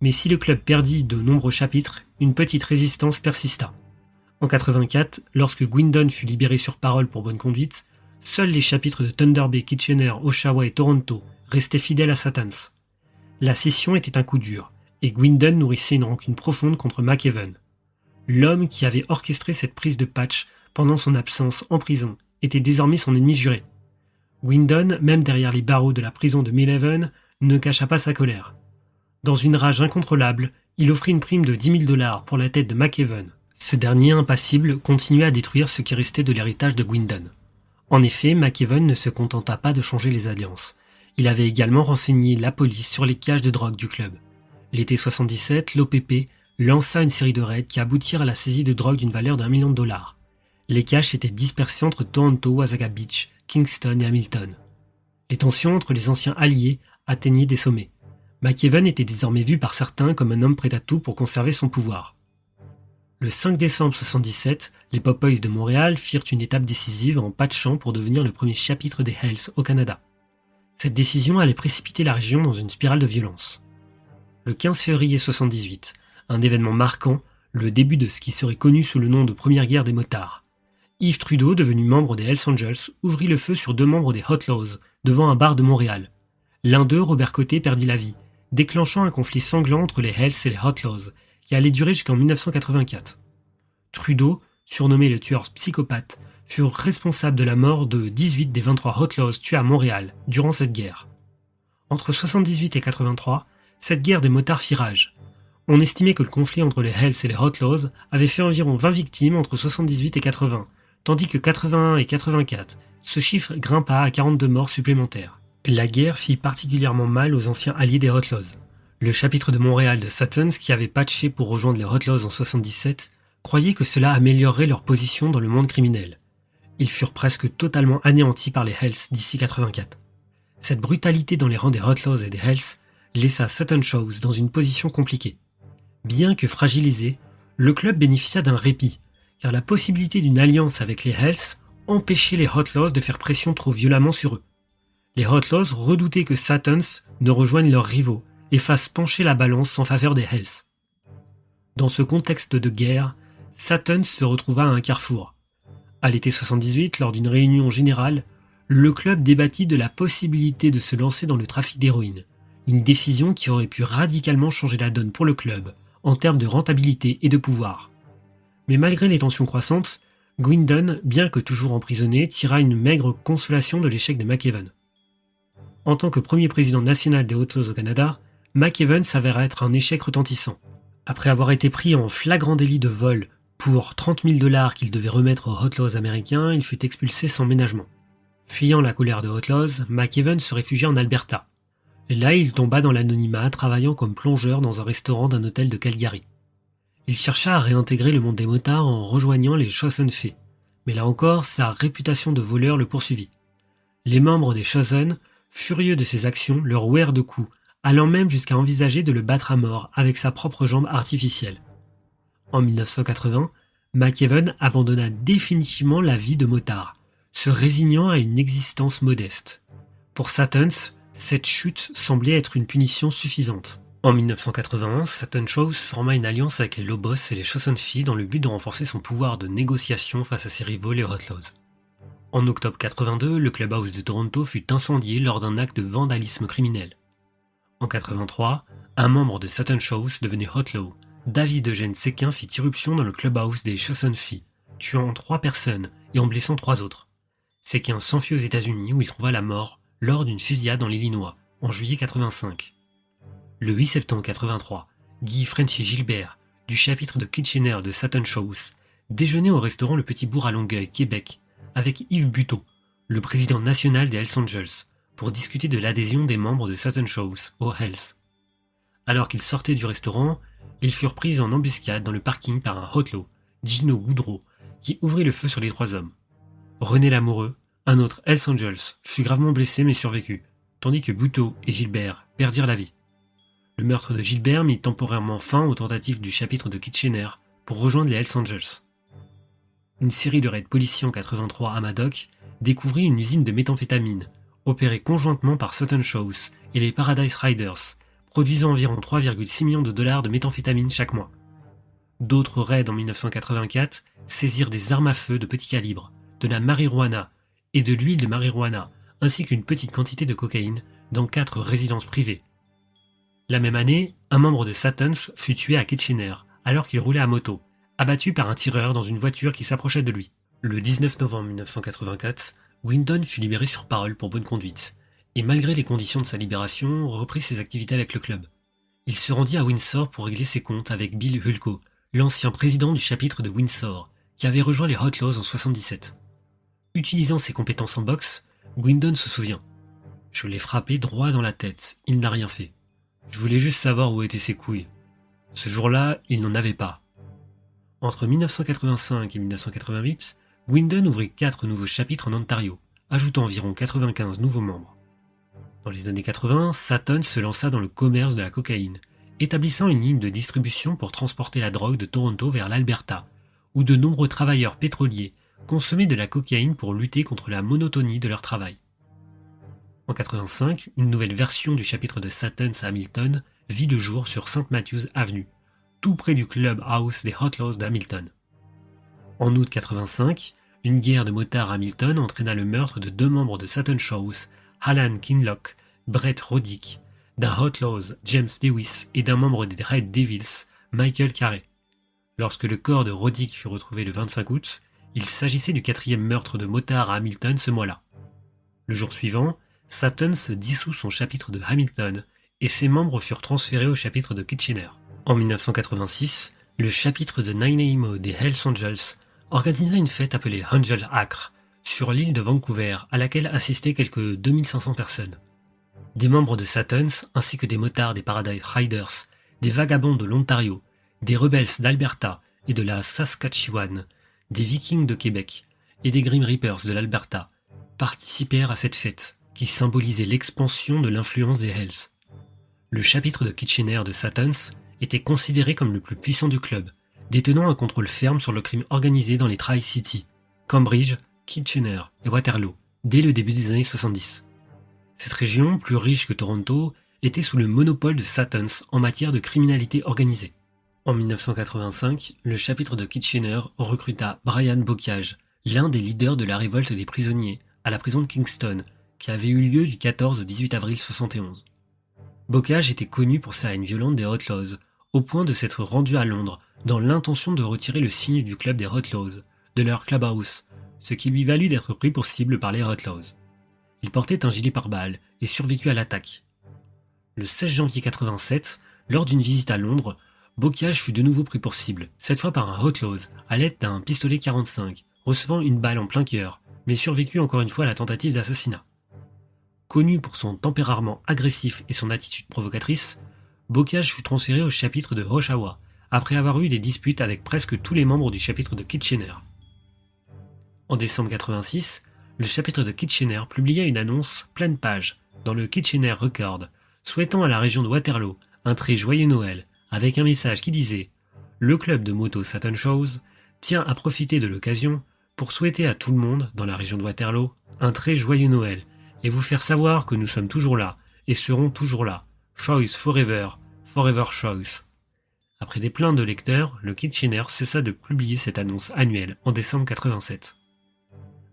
Mais si le club perdit de nombreux chapitres, une petite résistance persista. En 1984, lorsque Gwyndon fut libéré sur parole pour bonne conduite, seuls les chapitres de Thunder Bay, Kitchener, Oshawa et Toronto restaient fidèles à Satans. La scission était un coup dur, et Gwyndon nourrissait une rancune profonde contre McEwen. L'homme qui avait orchestré cette prise de patch pendant son absence en prison était désormais son ennemi juré. Gwyndon, même derrière les barreaux de la prison de Millhaven, ne cacha pas sa colère. Dans une rage incontrôlable, il offrit une prime de $10 000 pour la tête de McEwen. Ce dernier, impassible, continuait à détruire ce qui restait de l'héritage de Gwyndon. En effet, McEwen ne se contenta pas de changer les alliances. Il avait également renseigné la police sur les caches de drogue du club. L'été 1977, l'OPP lança une série de raids qui aboutirent à la saisie de drogue d'une valeur d'$1 million. Les caches étaient dispersées entre Toronto, Wasaga Beach, Kingston et Hamilton. Les tensions entre les anciens alliés atteignaient des sommets. McEwen était désormais vu par certains comme un homme prêt à tout pour conserver son pouvoir. Le 5 décembre 1977, les Popeyes de Montréal firent une étape décisive en patchant pour devenir le premier chapitre des Hells au Canada. Cette décision allait précipiter la région dans une spirale de violence. Le 15 février 1978, un événement marquant, le début de ce qui serait connu sous le nom de Première Guerre des Motards. Yves Trudeau, devenu membre des Hells Angels, ouvrit le feu sur 2 membres des Outlaws devant un bar de Montréal. L'un d'eux, Robert Côté, perdit la vie, déclenchant un conflit sanglant entre les Hells et les Outlaws, qui allait durer jusqu'en 1984. Trudeau, surnommé le tueur psychopathe, fut responsable de la mort de 18 des 23 Outlaws tués à Montréal durant cette guerre. Entre 1978 et 1983, cette guerre des motards fit rage. On estimait que le conflit entre les Hells et les Outlaws avait fait environ 20 victimes entre 1978 et 1980, tandis que 1981 et 1984, ce chiffre grimpa à 42 morts supplémentaires. La guerre fit particulièrement mal aux anciens alliés des Outlaws. Le chapitre de Montréal de Satans, qui avait patché pour rejoindre les Outlaws en 1977, croyait que cela améliorerait leur position dans le monde criminel. Ils furent presque totalement anéantis par les Hells d'ici 1984. Cette brutalité dans les rangs des Outlaws et des Hells laissa Satan Shows dans une position compliquée. Bien que fragilisé, le club bénéficia d'un répit, car la possibilité d'une alliance avec les Hells empêchait les Outlaws de faire pression trop violemment sur eux. Les Outlaws redoutaient que Satans ne rejoignent leurs rivaux et fassent pencher la balance en faveur des Hells. Dans ce contexte de guerre, Satans se retrouva à un carrefour. À l'été 78, lors d'une réunion générale, le club débattit de la possibilité de se lancer dans le trafic d'héroïne, une décision qui aurait pu radicalement changer la donne pour le club en termes de rentabilité et de pouvoir. Mais malgré les tensions croissantes, Gwyndon, bien que toujours emprisonné, tira une maigre consolation de l'échec de McEwen. En tant que premier président national des Outlaws au Canada, McEwen s'avéra être un échec retentissant. Après avoir été pris en flagrant délit de vol pour 30 000 $ qu'il devait remettre aux Outlaws américains, il fut expulsé sans ménagement. Fuyant la colère de Outlaws, McEwen se réfugia en Alberta. Et là, il tomba dans l'anonymat, travaillant comme plongeur dans un restaurant d'un hôtel de Calgary. Il chercha à réintégrer le monde des motards en rejoignant les Chosen Few, mais là encore, sa réputation de voleur le poursuivit. Les membres des Chosen, furieux de ses actions, le rouèrent de coups, allant même jusqu'à envisager de le battre à mort avec sa propre jambe artificielle. En 1980, McEwen abandonna définitivement la vie de motard, se résignant à une existence modeste. Pour Satans, cette chute semblait être une punition suffisante. En 1981, Satan Shows forma une alliance avec les Lobos et les Chosen Few dans le but de renforcer son pouvoir de négociation face à ses rivaux les Outlaws. En octobre 82, le clubhouse de Toronto fut incendié lors d'un acte de vandalisme criminel. En 83, un membre de Satan Shows devenu Outlaw, David Eugène Séquin, fit irruption dans le clubhouse des Chosen Few, tuant 3 personnes et en blessant 3 autres. Séquin s'enfuit aux États-Unis où il trouva la mort lors d'une fusillade dans l'Illinois, en juillet 85. Le 8 septembre 83, Guy Frenchy Gilbert, du chapitre de Kitchener de Satan Shows, déjeunait au restaurant Le Petit Bourg à Longueuil, Québec, avec Yves Buteau, le président national des Hells Angels, pour discuter de l'adhésion des membres de Satan Shows aux Hells. Alors qu'ils sortaient du restaurant, ils furent pris en embuscade dans le parking par un Outlaw, Gino Goudreau, qui ouvrit le feu sur les 3 hommes. René Lamoureux, un autre Hells Angels, fut gravement blessé mais survécut, tandis que Buteau et Gilbert perdirent la vie. Le meurtre de Gilbert mit temporairement fin aux tentatives du chapitre de Kitchener pour rejoindre les Hells Angels. Une série de raids policiers en 83 à Madoc découvrit une usine de méthamphétamine, opérée conjointement par Satan Shows et les Paradise Riders, produisant environ 3,6 millions de méthamphétamine chaque mois. D'autres raids en 1984 saisirent des armes à feu de petit calibre, de la marijuana et de l'huile de marijuana, ainsi qu'une petite quantité de cocaïne dans 4 résidences privées. La même année, un membre de Satans fut tué à Kitchener alors qu'il roulait à moto, abattu par un tireur dans une voiture qui s'approchait de lui. Le 19 novembre 1984, Gwyndon fut libéré sur parole pour bonne conduite, et malgré les conditions de sa libération, reprit ses activités avec le club. Il se rendit à Windsor pour régler ses comptes avec Bill Hulko, l'ancien président du chapitre de Windsor, qui avait rejoint les Outlaws en 1977. Utilisant ses compétences en boxe, Gwyndon se souvient. « Je l'ai frappé droit dans la tête, il n'a rien fait. Je voulais juste savoir où étaient ses couilles. Ce jour-là, il n'en avait pas. » Entre 1985 et 1988, Gwyndon ouvrit 4 nouveaux chapitres en Ontario, ajoutant environ 95 nouveaux membres. Dans les années 80, Satan se lança dans le commerce de la cocaïne, établissant une ligne de distribution pour transporter la drogue de Toronto vers l'Alberta, où de nombreux travailleurs pétroliers consommaient de la cocaïne pour lutter contre la monotonie de leur travail. En 1985, une nouvelle version du chapitre de Satans à Hamilton vit le jour sur St. Matthews Avenue, tout près du club house des Outlaws d'Hamilton. En août 1985, une guerre de motards à Hamilton entraîna le meurtre de 2 membres de Satan Shows, Alan Kinloch, Brett Roddick, d'un Outlaws, James Lewis, et d'un membre des Red Devils, Michael Carey. Lorsque le corps de Roddick fut retrouvé le 25 août, il s'agissait du 4e meurtre de motard à Hamilton ce mois-là. Le jour suivant, Satans dissout son chapitre de Hamilton et ses membres furent transférés au chapitre de Kitchener. En 1986, le chapitre de Nanaimo des Hells Angels organisa une fête appelée Angel Acre sur l'île de Vancouver à laquelle assistaient quelques 2500 personnes. Des membres de Satans ainsi que des motards des Paradise Riders, des vagabonds de l'Ontario, des rebels d'Alberta et de la Saskatchewan, des Vikings de Québec et des Grim Reapers de l'Alberta participèrent à cette fête qui symbolisait l'expansion de l'influence des Hells. Le chapitre de Kitchener de Satans était considéré comme le plus puissant du club, détenant un contrôle ferme sur le crime organisé dans les Tri-Cities, Cambridge, Kitchener et Waterloo, dès le début des années 70. Cette région, plus riche que Toronto, était sous le monopole de Satans en matière de criminalité organisée. En 1985, le chapitre de Kitchener recruta Brian Bocage, l'un des leaders de la révolte des prisonniers, à la prison de Kingston, qui avait eu lieu du 14 au 18 avril 71. Bocage était connu pour sa haine violente des Outlaws, au point de s'être rendu à Londres dans l'intention de retirer le signe du club des Outlaws, de leur clubhouse, ce qui lui valut d'être pris pour cible par les Outlaws. Il portait un gilet pare-balles et survécut à l'attaque. Le 16 janvier 87, lors d'une visite à Londres, Bocage fut de nouveau pris pour cible, cette fois par un Outlaws, à l'aide d'un pistolet 45, recevant une balle en plein cœur, mais survécut encore une fois à la tentative d'assassinat. Connu pour son tempérament agressif et son attitude provocatrice, Bocage fut transféré au chapitre de Oshawa, après avoir eu des disputes avec presque tous les membres du chapitre de Kitchener. En décembre 86, le chapitre de Kitchener publia une annonce pleine page dans le Kitchener Record, souhaitant à la région de Waterloo un très joyeux Noël, avec un message qui disait « Le club de moto Saturn Shows tient à profiter de l'occasion pour souhaiter à tout le monde dans la région de Waterloo un très joyeux Noël et vous faire savoir que nous sommes toujours là et serons toujours là. Choice forever, forever choice. » Après des plaintes de lecteurs, le Kitchener cessa de publier cette annonce annuelle en décembre 87.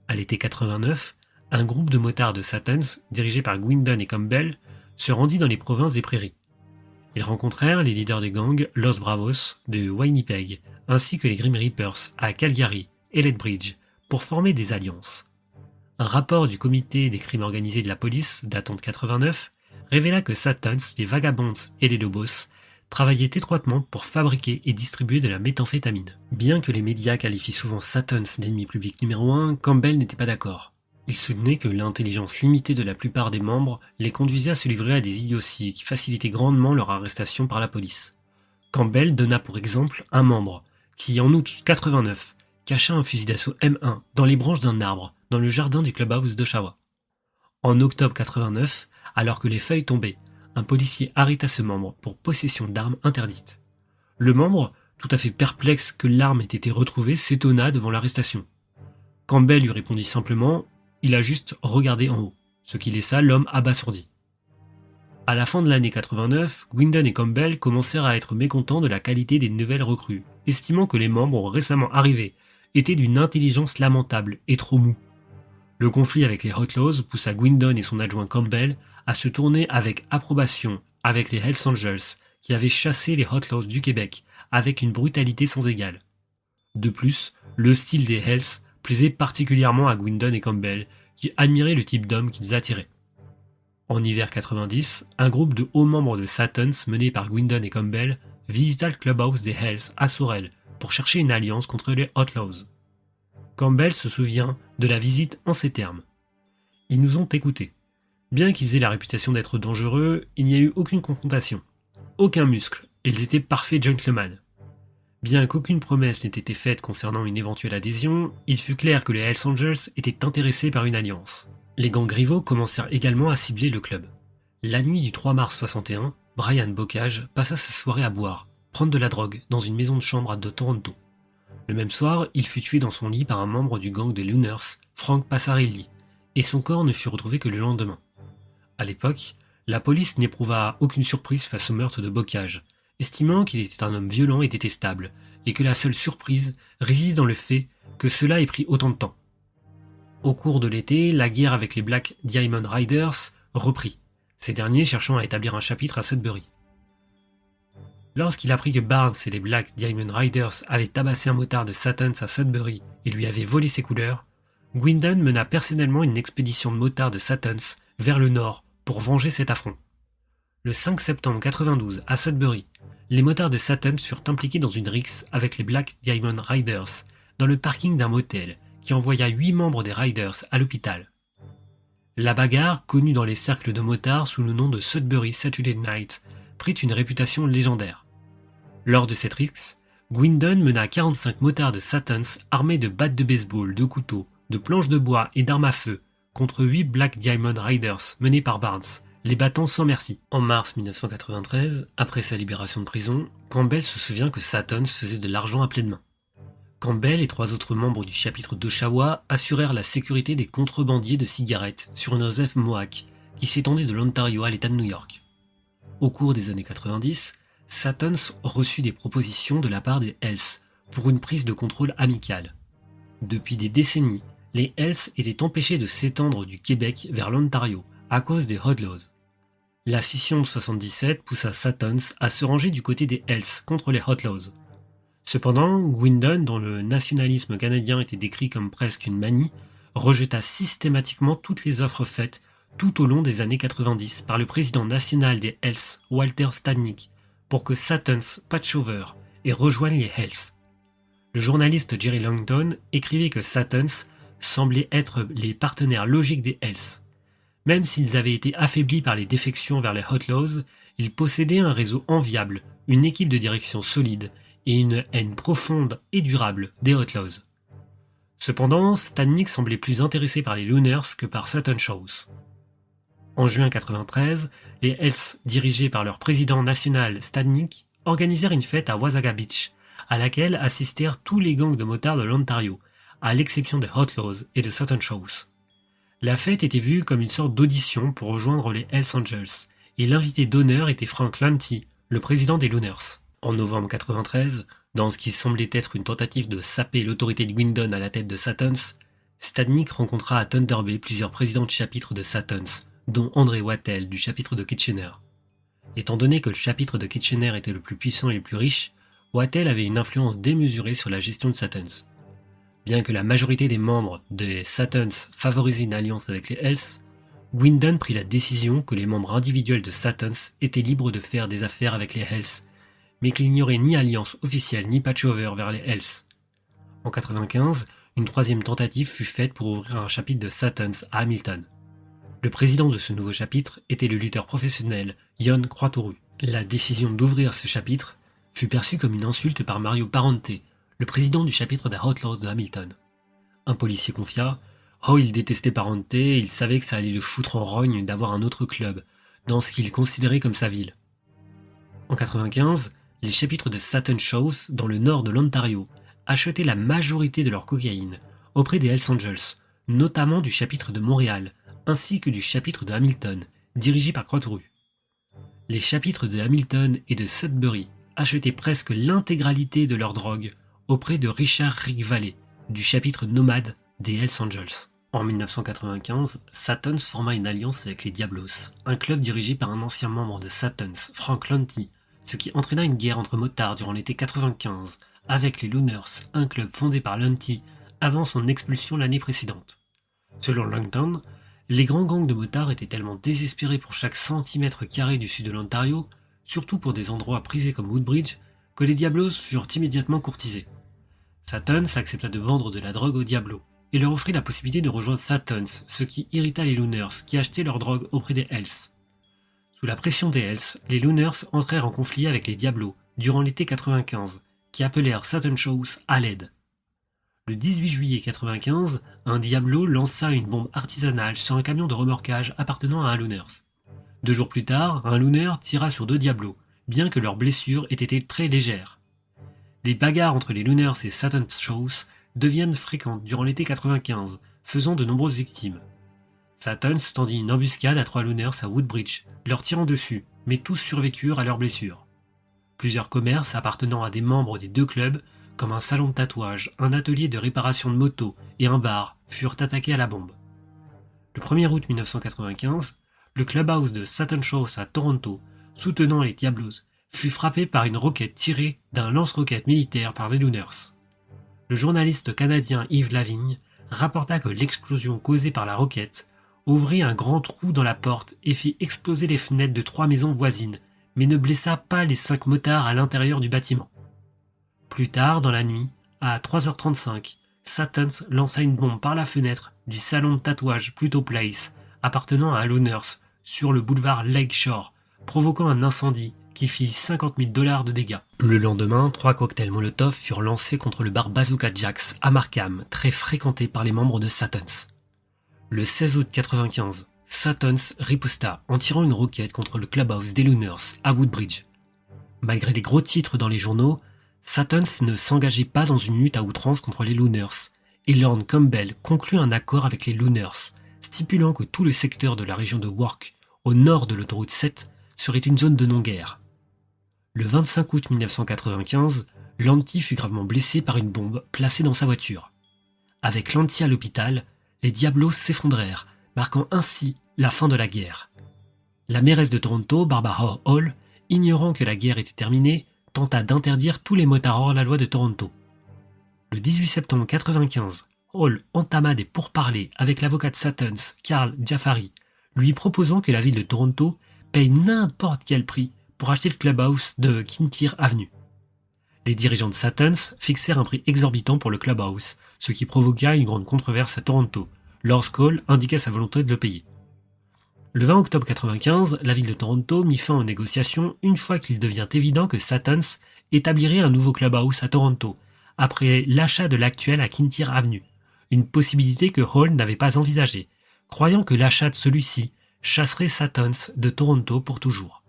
À l'été 89, un groupe de motards de Satans, dirigé par Gwindon et Campbell, se rendit dans les provinces des prairies. Ils rencontrèrent les leaders des gangs Los Bravos de Winnipeg, ainsi que les Grim Reapers à Calgary et Lethbridge, pour former des alliances. Un rapport du comité des crimes organisés de la police, datant de 89, révéla que Satans, les Vagabonds et les Lobos travaillaient étroitement pour fabriquer et distribuer de la méthamphétamine. Bien que les médias qualifient souvent Satans d'ennemi public numéro 1, Campbell n'était pas d'accord. Il soutenait que l'intelligence limitée de la plupart des membres les conduisait à se livrer à des idioties qui facilitaient grandement leur arrestation par la police. Campbell donna pour exemple un membre qui, en août 89, cacha un fusil d'assaut M1 dans les branches d'un arbre dans le jardin du clubhouse d'Oshawa. En octobre 89, alors que les feuilles tombaient, un policier arrêta ce membre pour possession d'armes interdites. Le membre, tout à fait perplexe que l'arme ait été retrouvée, s'étonna devant l'arrestation. Campbell lui répondit simplement « Il a juste regardé en haut », ce qui laissa l'homme abasourdi. À la fin de l'année 89, Gwindon et Campbell commencèrent à être mécontents de la qualité des nouvelles recrues, estimant que les membres récemment arrivés étaient d'une intelligence lamentable et trop mous. Le conflit avec les Outlaws poussa Gwindon et son adjoint Campbell à se tourner avec approbation avec les Hells Angels qui avaient chassé les Outlaws du Québec avec une brutalité sans égale. De plus, le style des Hells plaisait particulièrement à Gwindon et Campbell qui admiraient le type d'homme qu'ils attiraient. En hiver 90, un groupe de hauts membres de Satans mené par Gwindon et Campbell visita le clubhouse des Hells à Sorel pour chercher une alliance contre les Outlaws. Campbell se souvient de la visite en ces termes. Ils nous ont écoutés. Bien qu'ils aient la réputation d'être dangereux, il n'y a eu aucune confrontation. Aucun muscle, et ils étaient parfaits gentlemen. Bien qu'aucune promesse n'ait été faite concernant une éventuelle adhésion, il fut clair que les Hells Angels étaient intéressés par une alliance. Les gangs rivaux commencèrent également à cibler le club. La nuit du 3 mars 61, Brian Bocage passa sa soirée à boire, prendre de la drogue dans une maison de chambre de Toronto. Le même soir, il fut tué dans son lit par un membre du gang des Lunars, Frank Passarelli, et son corps ne fut retrouvé que le lendemain. À l'époque, la police n'éprouva aucune surprise face au meurtre de Bocage, estimant qu'il était un homme violent et détestable, et que la seule surprise réside dans le fait que cela ait pris autant de temps. Au cours de l'été, la guerre avec les Black Diamond Riders reprit, ces derniers cherchant à établir un chapitre à Sudbury. Lorsqu'il apprit que Barnes et les Black Diamond Riders avaient tabassé un motard de Satans à Sudbury et lui avaient volé ses couleurs, Gwindon mena personnellement une expédition de motards de Satans vers le nord pour venger cet affront. Le 5 septembre 92, à Sudbury, les motards de Satans furent impliqués dans une rixe avec les Black Diamond Riders dans le parking d'un motel qui envoya 8 membres des Riders à l'hôpital. La bagarre, connue dans les cercles de motards sous le nom de Sudbury Saturday Night, prit une réputation légendaire. Lors de cette rixe, Gwindon mena 45 motards de Satans armés de battes de baseball, de couteaux, de planches de bois et d'armes à feu contre 8 Black Diamond Riders menés par Barnes, les battant sans merci. En mars 1993, après sa libération de prison, Campbell se souvient que Satton faisait de l'argent à pleine main. Campbell et 3 autres membres du chapitre d'Oshawa assurèrent la sécurité des contrebandiers de cigarettes sur une réserve Mohawk qui s'étendait de l'Ontario à l'État de New York. Au cours des années 90, Satton reçut des propositions de la part des Hells pour une prise de contrôle amicale. Depuis des décennies, les Hells étaient empêchés de s'étendre du Québec vers l'Ontario à cause des Outlaws. La scission de 1977 poussa Satton à se ranger du côté des Hells contre les Outlaws. Cependant, Gwindon, dont le nationalisme canadien était décrit comme presque une manie, rejeta systématiquement toutes les offres faites tout au long des années 90 par le président national des Hells, Walter Stadnick, pour que Satton patche over et rejoigne les Hells. Le journaliste Jerry Langton écrivait que Satton semblait être les partenaires logiques des Hells. Même s'ils avaient été affaiblis par les défections vers les Outlaws, ils possédaient un réseau enviable, une équipe de direction solide et une haine profonde et durable des Outlaws. Cependant, Stadnick semblait plus intéressé par les Looners que par Satton Shows. En juin 1993, les Hells, dirigés par leur président national Stadnick, organisèrent une fête à Wasaga Beach, à laquelle assistèrent tous les gangs de motards de l'Ontario, à l'exception des Outlaws et de Satton Shows. La fête était vue comme une sorte d'audition pour rejoindre les Hells Angels, et l'invité d'honneur était Frank Lanty, le président des Looners. En novembre 1993, dans ce qui semblait être une tentative de saper l'autorité de Gwindon à la tête de Satton, Stadnick rencontra à Thunder Bay plusieurs présidents de chapitre de Satton, dont André Wattell du chapitre de Kitchener. Étant donné que le chapitre de Kitchener était le plus puissant et le plus riche, Wattell avait une influence démesurée sur la gestion de Satton. Bien que la majorité des membres des Sattons favorisaient une alliance avec les Hells, Gwindon prit la décision que les membres individuels de Sattons étaient libres de faire des affaires avec les Hells, mais qu'il n'y aurait ni alliance officielle ni patchover vers les Hells. En 1995, une troisième tentative fut faite pour ouvrir un chapitre de Sattons à Hamilton. Le président de ce nouveau chapitre était le lutteur professionnel Yon Croitoru. La décision d'ouvrir ce chapitre fut perçue comme une insulte par Mario Parente, le président du chapitre des Outlaws de Hamilton. Un policier confia « Oh, il détestait Parente et il savait que ça allait le foutre en rogne d'avoir un autre club, dans ce qu'il considérait comme sa ville. » En 1995, les chapitres de Satton Shows, dans le nord de l'Ontario, achetaient la majorité de leur cocaïne auprès des Hells Angels, notamment du chapitre de Montréal, ainsi que du chapitre de Hamilton, dirigé par Croitoru. Les chapitres de Hamilton et de Sudbury achetaient presque l'intégralité de leur drogue auprès de Richard Rick Valley, du chapitre nomade des Hells Angels. En 1995, Sattons forma une alliance avec les Diablos, un club dirigé par un ancien membre de Sattons, Frank Lanty, ce qui entraîna une guerre entre motards durant l'été 1995, avec les Looners, un club fondé par Lanty avant son expulsion l'année précédente. Selon Langton, les grands gangs de motards étaient tellement désespérés pour chaque centimètre carré du sud de l'Ontario, surtout pour des endroits prisés comme Woodbridge, que les Diablos furent immédiatement courtisés. Sattons accepta de vendre de la drogue aux Diablos et leur offrit la possibilité de rejoindre Sattons, ce qui irrita les Looners qui achetaient leur drogue auprès des Hells. Sous la pression des Hells, les Looners entrèrent en conflit avec les Diablos durant l'été 1995, qui appelèrent Satton Shows à l'aide. Le 18 juillet 1995, un Diablo lança une bombe artisanale sur un camion de remorquage appartenant à un Looners. 2 jours plus tard, un Looner tira sur 2 Diablos, bien que leurs blessures aient été très légères. Les bagarres entre les Looners et Satton Shows deviennent fréquentes durant l'été 1995, faisant de nombreuses victimes. Sattons tendit une embuscade à 3 Looners à Woodbridge, leur tirant dessus, mais tous survécurent à leurs blessures. Plusieurs commerces appartenant à des membres des 2 clubs, comme un salon de tatouage, un atelier de réparation de motos et un bar, furent attaqués à la bombe. Le 1er août 1995, le clubhouse de Satton Shows à Toronto, soutenant les Diablos, fut frappé par une roquette tirée d'un lance-roquette militaire par les Looners. Le journaliste canadien Yves Lavigne rapporta que l'explosion causée par la roquette ouvrit un grand trou dans la porte et fit exploser les fenêtres de 3 maisons voisines, mais ne blessa pas les 5 motards à l'intérieur du bâtiment. Plus tard dans la nuit, à 3h35, Sattons lança une bombe par la fenêtre du salon de tatouage Pluto Place, appartenant à un Looners, sur le boulevard Lakeshore, provoquant un incendie qui fit $50 000 de dégâts. Le lendemain, 3 cocktails Molotov furent lancés contre le bar Bazooka Jack's à Markham, très fréquenté par les membres de Sattons. Le 16 août 1995, Satons riposta en tirant une roquette contre le clubhouse des Looners à Woodbridge. Malgré les gros titres dans les journaux, Satons ne s'engageait pas dans une lutte à outrance contre les Looners, et Lord Campbell conclut un accord avec les Looners, stipulant que tout le secteur de la région de Wark, au nord de l'autoroute 7, serait une zone de non-guerre. Le 25 août 1995, Lanty fut gravement blessé par une bombe placée dans sa voiture. Avec Lanty à l'hôpital, les Diablos s'effondrèrent, marquant ainsi la fin de la guerre. La mairesse de Toronto, Barbara Hall, ignorant que la guerre était terminée, tenta d'interdire tous les motards hors-la-loi de Toronto. Le 18 septembre 1995, Hall entama des pourparlers avec l'avocat de Satons, Carl Jaffari, lui proposant que la ville de Toronto paye n'importe quel prix pour acheter le clubhouse de Kintyre Avenue. Les dirigeants de Satons fixèrent un prix exorbitant pour le clubhouse, ce qui provoqua une grande controverse à Toronto, lorsqu'Hall indiqua sa volonté de le payer. Le 20 octobre 1995, la ville de Toronto mit fin aux négociations une fois qu'il devient évident que Satons établirait un nouveau clubhouse à Toronto, après l'achat de l'actuel à Kintyre Avenue, une possibilité que Hall n'avait pas envisagée, croyant que l'achat de celui-ci chasserait Satons de Toronto pour toujours.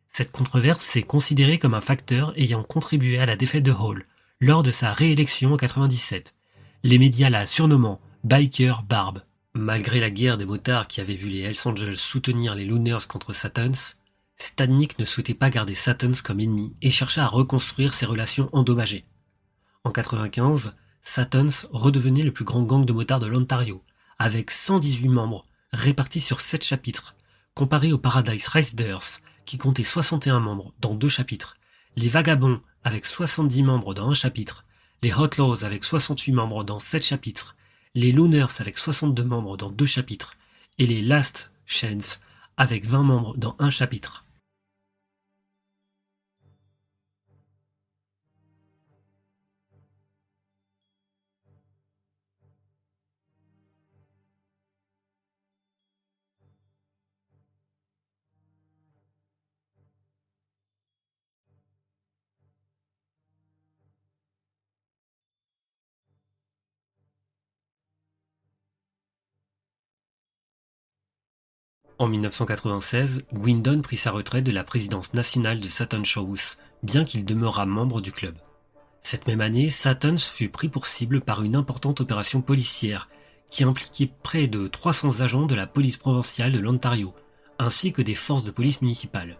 Cette controverse est considérée comme un facteur ayant contribué à la défaite de Hall lors de sa réélection en 1997, les médias la surnommant « Biker Barb ». Malgré la guerre des motards qui avait vu les Hells Angels soutenir les Looners contre Satons, Stadnick ne souhaitait pas garder Satons comme ennemi et chercha à reconstruire ses relations endommagées. En 1995, Satons redevenait le plus grand gang de motards de l'Ontario, avec 118 membres répartis sur 7 chapitres, comparé aux Paradise Riders qui comptaient 61 membres dans 2 chapitres, les Vagabonds avec 70 membres dans un chapitre, les Outlaws avec 68 membres dans 7 chapitres, les Looners avec 62 membres dans 2 chapitres, et les Last Chance avec 20 membres dans un chapitre. En 1996, Gwindon prit sa retraite de la présidence nationale de Satons House, bien qu'il demeurât membre du club. Cette même année, Satons fut pris pour cible par une importante opération policière qui impliquait près de 300 agents de la police provinciale de l'Ontario, ainsi que des forces de police municipales.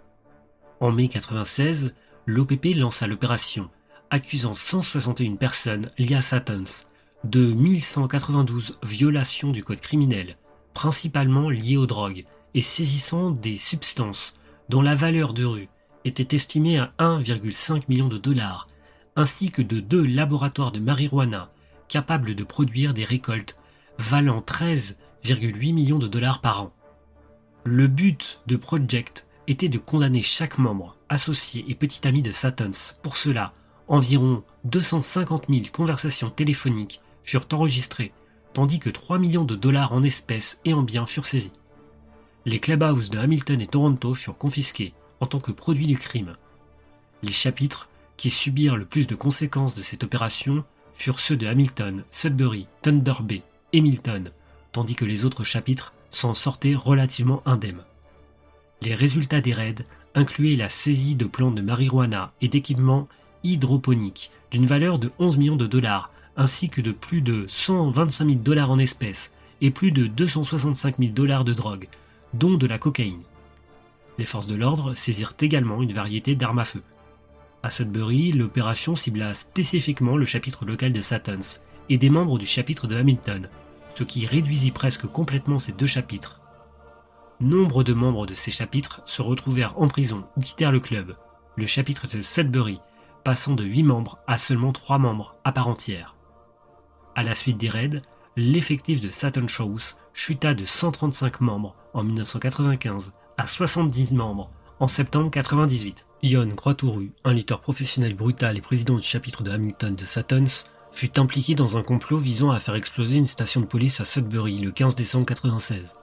En mai 1996, l'OPP lança l'opération, accusant 161 personnes liées à Satons de 1192 violations du code criminel, principalement liées aux drogues, et saisissant des substances dont la valeur de rue était estimée à 1,5 million de dollars, ainsi que de 2 laboratoires de marijuana capables de produire des récoltes valant 13,8 millions de dollars par an. Le but de Project était de condamner chaque membre, associé et petit ami de Satons. Pour cela, environ 250 000 conversations téléphoniques furent enregistrées, tandis que 3 millions de dollars en espèces et en biens furent saisis. Les clubhouses de Hamilton et Toronto furent confisqués en tant que produit du crime. Les chapitres qui subirent le plus de conséquences de cette opération furent ceux de Hamilton, Sudbury, Thunder Bay et Milton, tandis que les autres chapitres s'en sortaient relativement indemnes. Les résultats des raids incluaient la saisie de plantes de marijuana et d'équipements hydroponiques d'une valeur de 11 millions de dollars, ainsi que de plus de 125 000 dollars en espèces et plus de 265 000 dollars de drogue, dont de la cocaïne. Les forces de l'ordre saisirent également une variété d'armes à feu. À Sudbury, l'opération cibla spécifiquement le chapitre local de Satons et des membres du chapitre de Hamilton, ce qui réduisit presque complètement ces 2 chapitres. Nombre de membres de ces chapitres se retrouvèrent en prison ou quittèrent le club, le chapitre de Sudbury passant de 8 membres à seulement 3 membres à part entière. À la suite des raids, l'effectif de Satons House chuta de 135 membres en 1995 à 70 membres en septembre 1998. Ion Croitoru, un lutteur professionnel brutal et président du chapitre de Hamilton de Satons, fut impliqué dans un complot visant à faire exploser une station de police à Sudbury le 15 décembre 1996.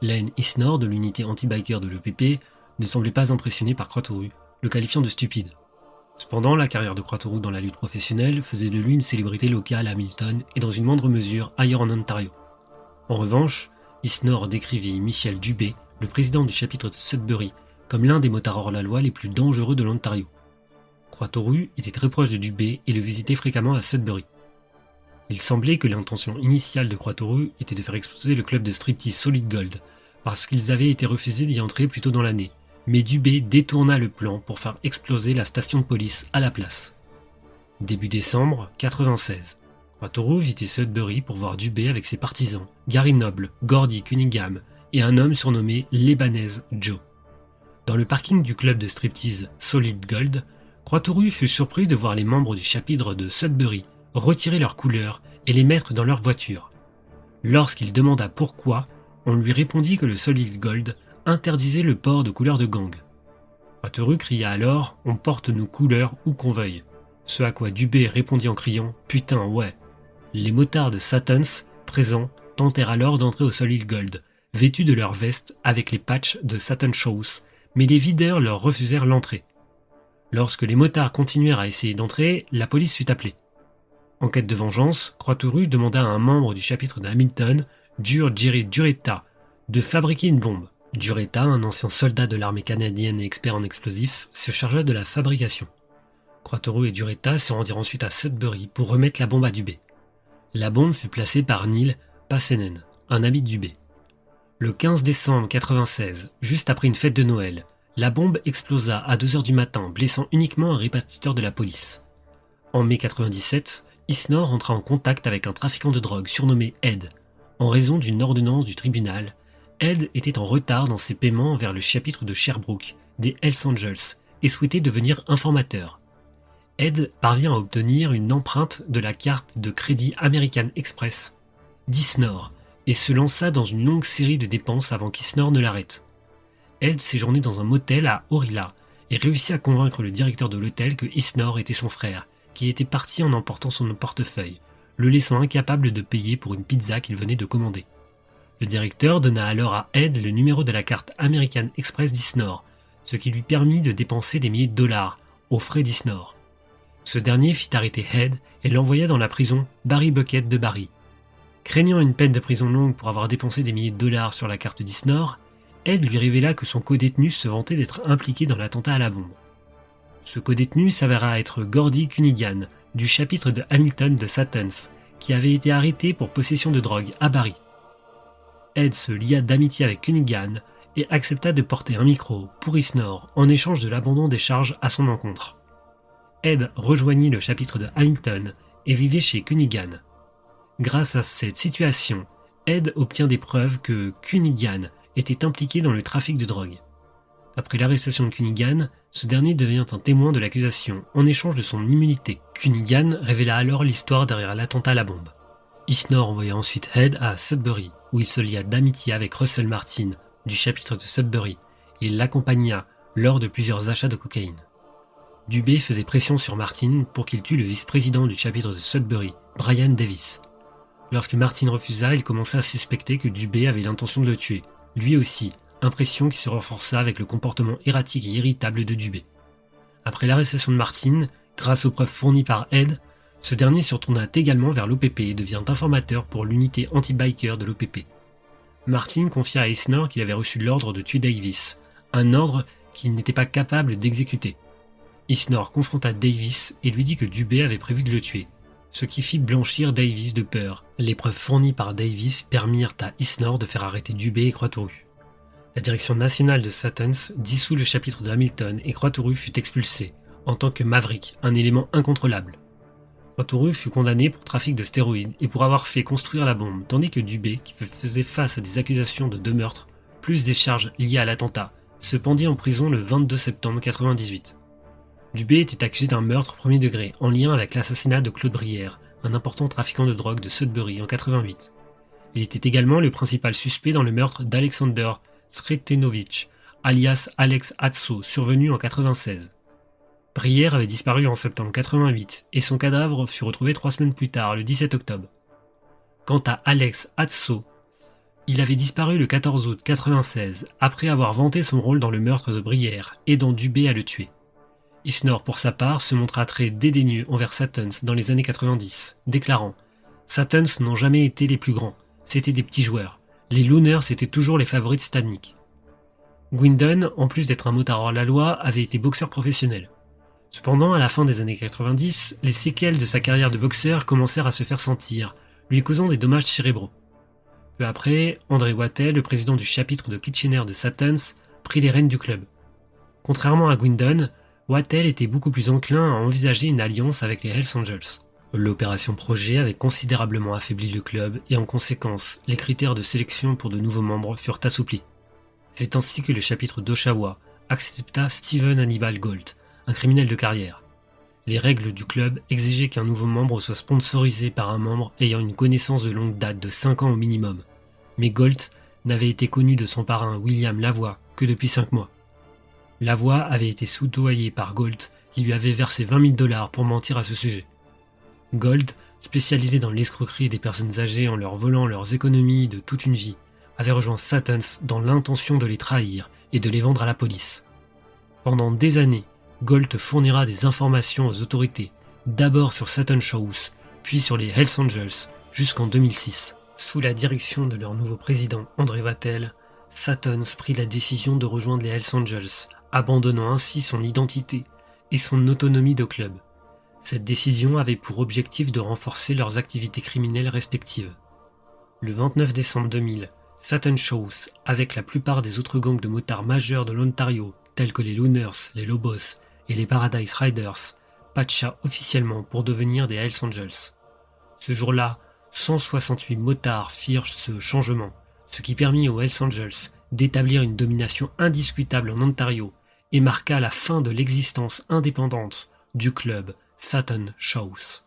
Lane Isnor de l'unité anti-biker de l'EPP ne semblait pas impressionné par Croitoru, le qualifiant de stupide. Cependant, la carrière de Croitoru dans la lutte professionnelle faisait de lui une célébrité locale à Hamilton et dans une moindre mesure ailleurs en Ontario. En revanche, Isnor décrivit Michel Dubé, le président du chapitre de Sudbury, comme l'un des motards hors-la-loi les plus dangereux de l'Ontario. Croix-Tauru était très proche de Dubé et le visitait fréquemment à Sudbury. Il semblait que l'intention initiale de Croix-Tauru était de faire exploser le club de striptease Solid Gold, parce qu'ils avaient été refusés d'y entrer plus tôt dans l'année, mais Dubé détourna le plan pour faire exploser la station de police à la place. Début décembre 96. Croix-Tauru visitait Sudbury pour voir Dubé avec ses partisans, Gary Noble, Gordy Cunningham et un homme surnommé l'Ebanez Joe. Dans le parking du club de striptease Solid Gold, Croix-Tauru fut surpris de voir les membres du chapitre de Sudbury retirer leurs couleurs et les mettre dans leur voiture. Lorsqu'il demanda pourquoi, on lui répondit que le Solid Gold interdisait le port de couleurs de gang. Croix-Tauru cria alors « On porte nos couleurs où qu'on veuille », ce à quoi Dubé répondit en criant « Putain, ouais ». Les motards de Satans, présents, tentèrent alors d'entrer au Solid Gold, vêtus de leurs vestes avec les patchs de Satan Shows, mais les videurs leur refusèrent l'entrée. Lorsque les motards continuèrent à essayer d'entrer, la police fut appelée. En quête de vengeance, Croix-Tauru demanda à un membre du chapitre de Hamilton, Jerry Duretta, de fabriquer une bombe. Duretta, un ancien soldat de l'armée canadienne et expert en explosifs, se chargea de la fabrication. Croix-Tauru et Duretta se rendirent ensuite à Sudbury pour remettre la bombe à Dubé. La bombe fut placée par Neil Passenen, un ami de Dubé. Le 15 décembre 1996, juste après une fête de Noël, la bombe explosa à 2h du matin, blessant uniquement un répartiteur de la police. En mai 1997, Isnor entra en contact avec un trafiquant de drogue surnommé Ed. En raison d'une ordonnance du tribunal, Ed était en retard dans ses paiements vers le chapitre de Sherbrooke des Hells Angels et souhaitait devenir informateur. Ed parvient à obtenir une empreinte de la carte de crédit American Express d'Isnor et se lança dans une longue série de dépenses avant qu'Isnor ne l'arrête. Ed séjournait dans un motel à Orilla et réussit à convaincre le directeur de l'hôtel que Isnor était son frère, qui était parti en emportant son portefeuille, le laissant incapable de payer pour une pizza qu'il venait de commander. Le directeur donna alors à Ed le numéro de la carte American Express d'Isnor, ce qui lui permit de dépenser des milliers de dollars aux frais d'Isnor. Ce dernier fit arrêter Ed et l'envoya dans la prison Barry Bucket de Barry. Craignant une peine de prison longue pour avoir dépensé des milliers de dollars sur la carte d'Isnor, Ed lui révéla que son codétenu se vantait d'être impliqué dans l'attentat à la bombe. Ce codétenu s'avéra être Gordy Cunningham, du chapitre de Hamilton de Satans, qui avait été arrêté pour possession de drogue à Barry. Ed se lia d'amitié avec Cunningham et accepta de porter un micro pour Isnor en échange de l'abandon des charges à son encontre. Ed rejoignit le chapitre de Hamilton et vivait chez Cunningham. Grâce à cette situation, Ed obtient des preuves que Cunningham était impliqué dans le trafic de drogue. Après l'arrestation de Cunningham, ce dernier devient un témoin de l'accusation en échange de son immunité. Cunningham révéla alors l'histoire derrière l'attentat à la bombe. Isnor envoya ensuite Ed à Sudbury, où il se lia d'amitié avec Russell Martin, du chapitre de Sudbury, et l'accompagna lors de plusieurs achats de cocaïne. Dubé faisait pression sur Martin pour qu'il tue le vice-président du chapitre de Sudbury, Brian Davis. Lorsque Martin refusa, il commença à suspecter que Dubé avait l'intention de le tuer, lui aussi, impression qui se renforça avec le comportement erratique et irritable de Dubé. Après l'arrestation de Martin, grâce aux preuves fournies par Ed, ce dernier se retourna également vers l'OPP et devient informateur pour l'unité anti-biker de l'OPP. Martin confia à Isnor qu'il avait reçu l'ordre de tuer Davis, un ordre qu'il n'était pas capable d'exécuter. Isnor confronta Davis et lui dit que Dubé avait prévu de le tuer, ce qui fit blanchir Davis de peur. Les preuves fournies par Davis permirent à Isnor de faire arrêter Dubé et Croix-Tauru. La direction nationale de Satans dissout le chapitre de Hamilton et Croix-Tauru fut expulsé, en tant que Maverick, un élément incontrôlable. Croix-Tauru fut condamné pour trafic de stéroïdes et pour avoir fait construire la bombe, tandis que Dubé, qui faisait face à des accusations de 2 meurtres, plus des charges liées à l'attentat, se pendit en prison le 22 septembre 1998. Dubé était accusé d'un meurtre premier degré, en lien avec l'assassinat de Claude Brière, un important trafiquant de drogue de Sudbury en 1988. Il était également le principal suspect dans le meurtre d'Alexander Sretenovic, alias Alex Hatso, survenu en 1996. Brière avait disparu en septembre 1988 et son cadavre fut retrouvé 3 semaines plus tard, le 17 octobre. Quant à Alex Hatso, il avait disparu le 14 août 1996 après avoir vanté son rôle dans le meurtre de Brière, aidant Dubé à le tuer. Isnor, pour sa part, se montra très dédaigneux envers Satans dans les années 90, déclarant « Satans n'ont jamais été les plus grands, c'était des petits joueurs. les Looners étaient toujours les favoris de Stadnick. Gwindon, en plus d'être un motard hors-la-loi, avait été boxeur professionnel. Cependant, à la fin des années 90, les séquelles de sa carrière de boxeur commencèrent à se faire sentir, lui causant des dommages cérébraux. Peu après, André Wattel, le président du chapitre de Kitchener de Satans, prit les rênes du club. Contrairement à Gwindon, Wattel était beaucoup plus enclin à envisager une alliance avec les Hells Angels. L'opération Projet avait considérablement affaibli le club et en conséquence, les critères de sélection pour de nouveaux membres furent assouplis. C'est ainsi que le chapitre d'Oshawa accepta Steven Hannibal Gold, un criminel de carrière. Les règles du club exigeaient qu'un nouveau membre soit sponsorisé par un membre ayant une connaissance de longue date de 5 ans au minimum. Mais Gold n'avait été connu de son parrain William Lavoie que depuis 5 mois. Lavoie avait été soudoyé par Gold qui lui avait versé $20 000 pour mentir à ce sujet. Gold, spécialisé dans l'escroquerie des personnes âgées en leur volant leurs économies de toute une vie, avait rejoint Satans dans l'intention de les trahir et de les vendre à la police. Pendant des années, Gold fournira des informations aux autorités, d'abord sur Satan Shows, puis sur les Hells Angels, jusqu'en 2006. Sous la direction de leur nouveau président André Wattel, Satans prit la décision de rejoindre les Hells Angels, abandonnant ainsi son identité et son autonomie de club. Cette décision avait pour objectif de renforcer leurs activités criminelles respectives. Le 29 décembre 2000, Satan Shows, avec la plupart des autres gangs de motards majeurs de l'Ontario, tels que les Looners, les Lobos et les Paradise Riders, patcha officiellement pour devenir des Hells Angels. Ce jour-là, 168 motards firent ce changement, ce qui permit aux Hells Angels d'établir une domination indiscutable en Ontario et marqua la fin de l'existence indépendante du club Satan Shows.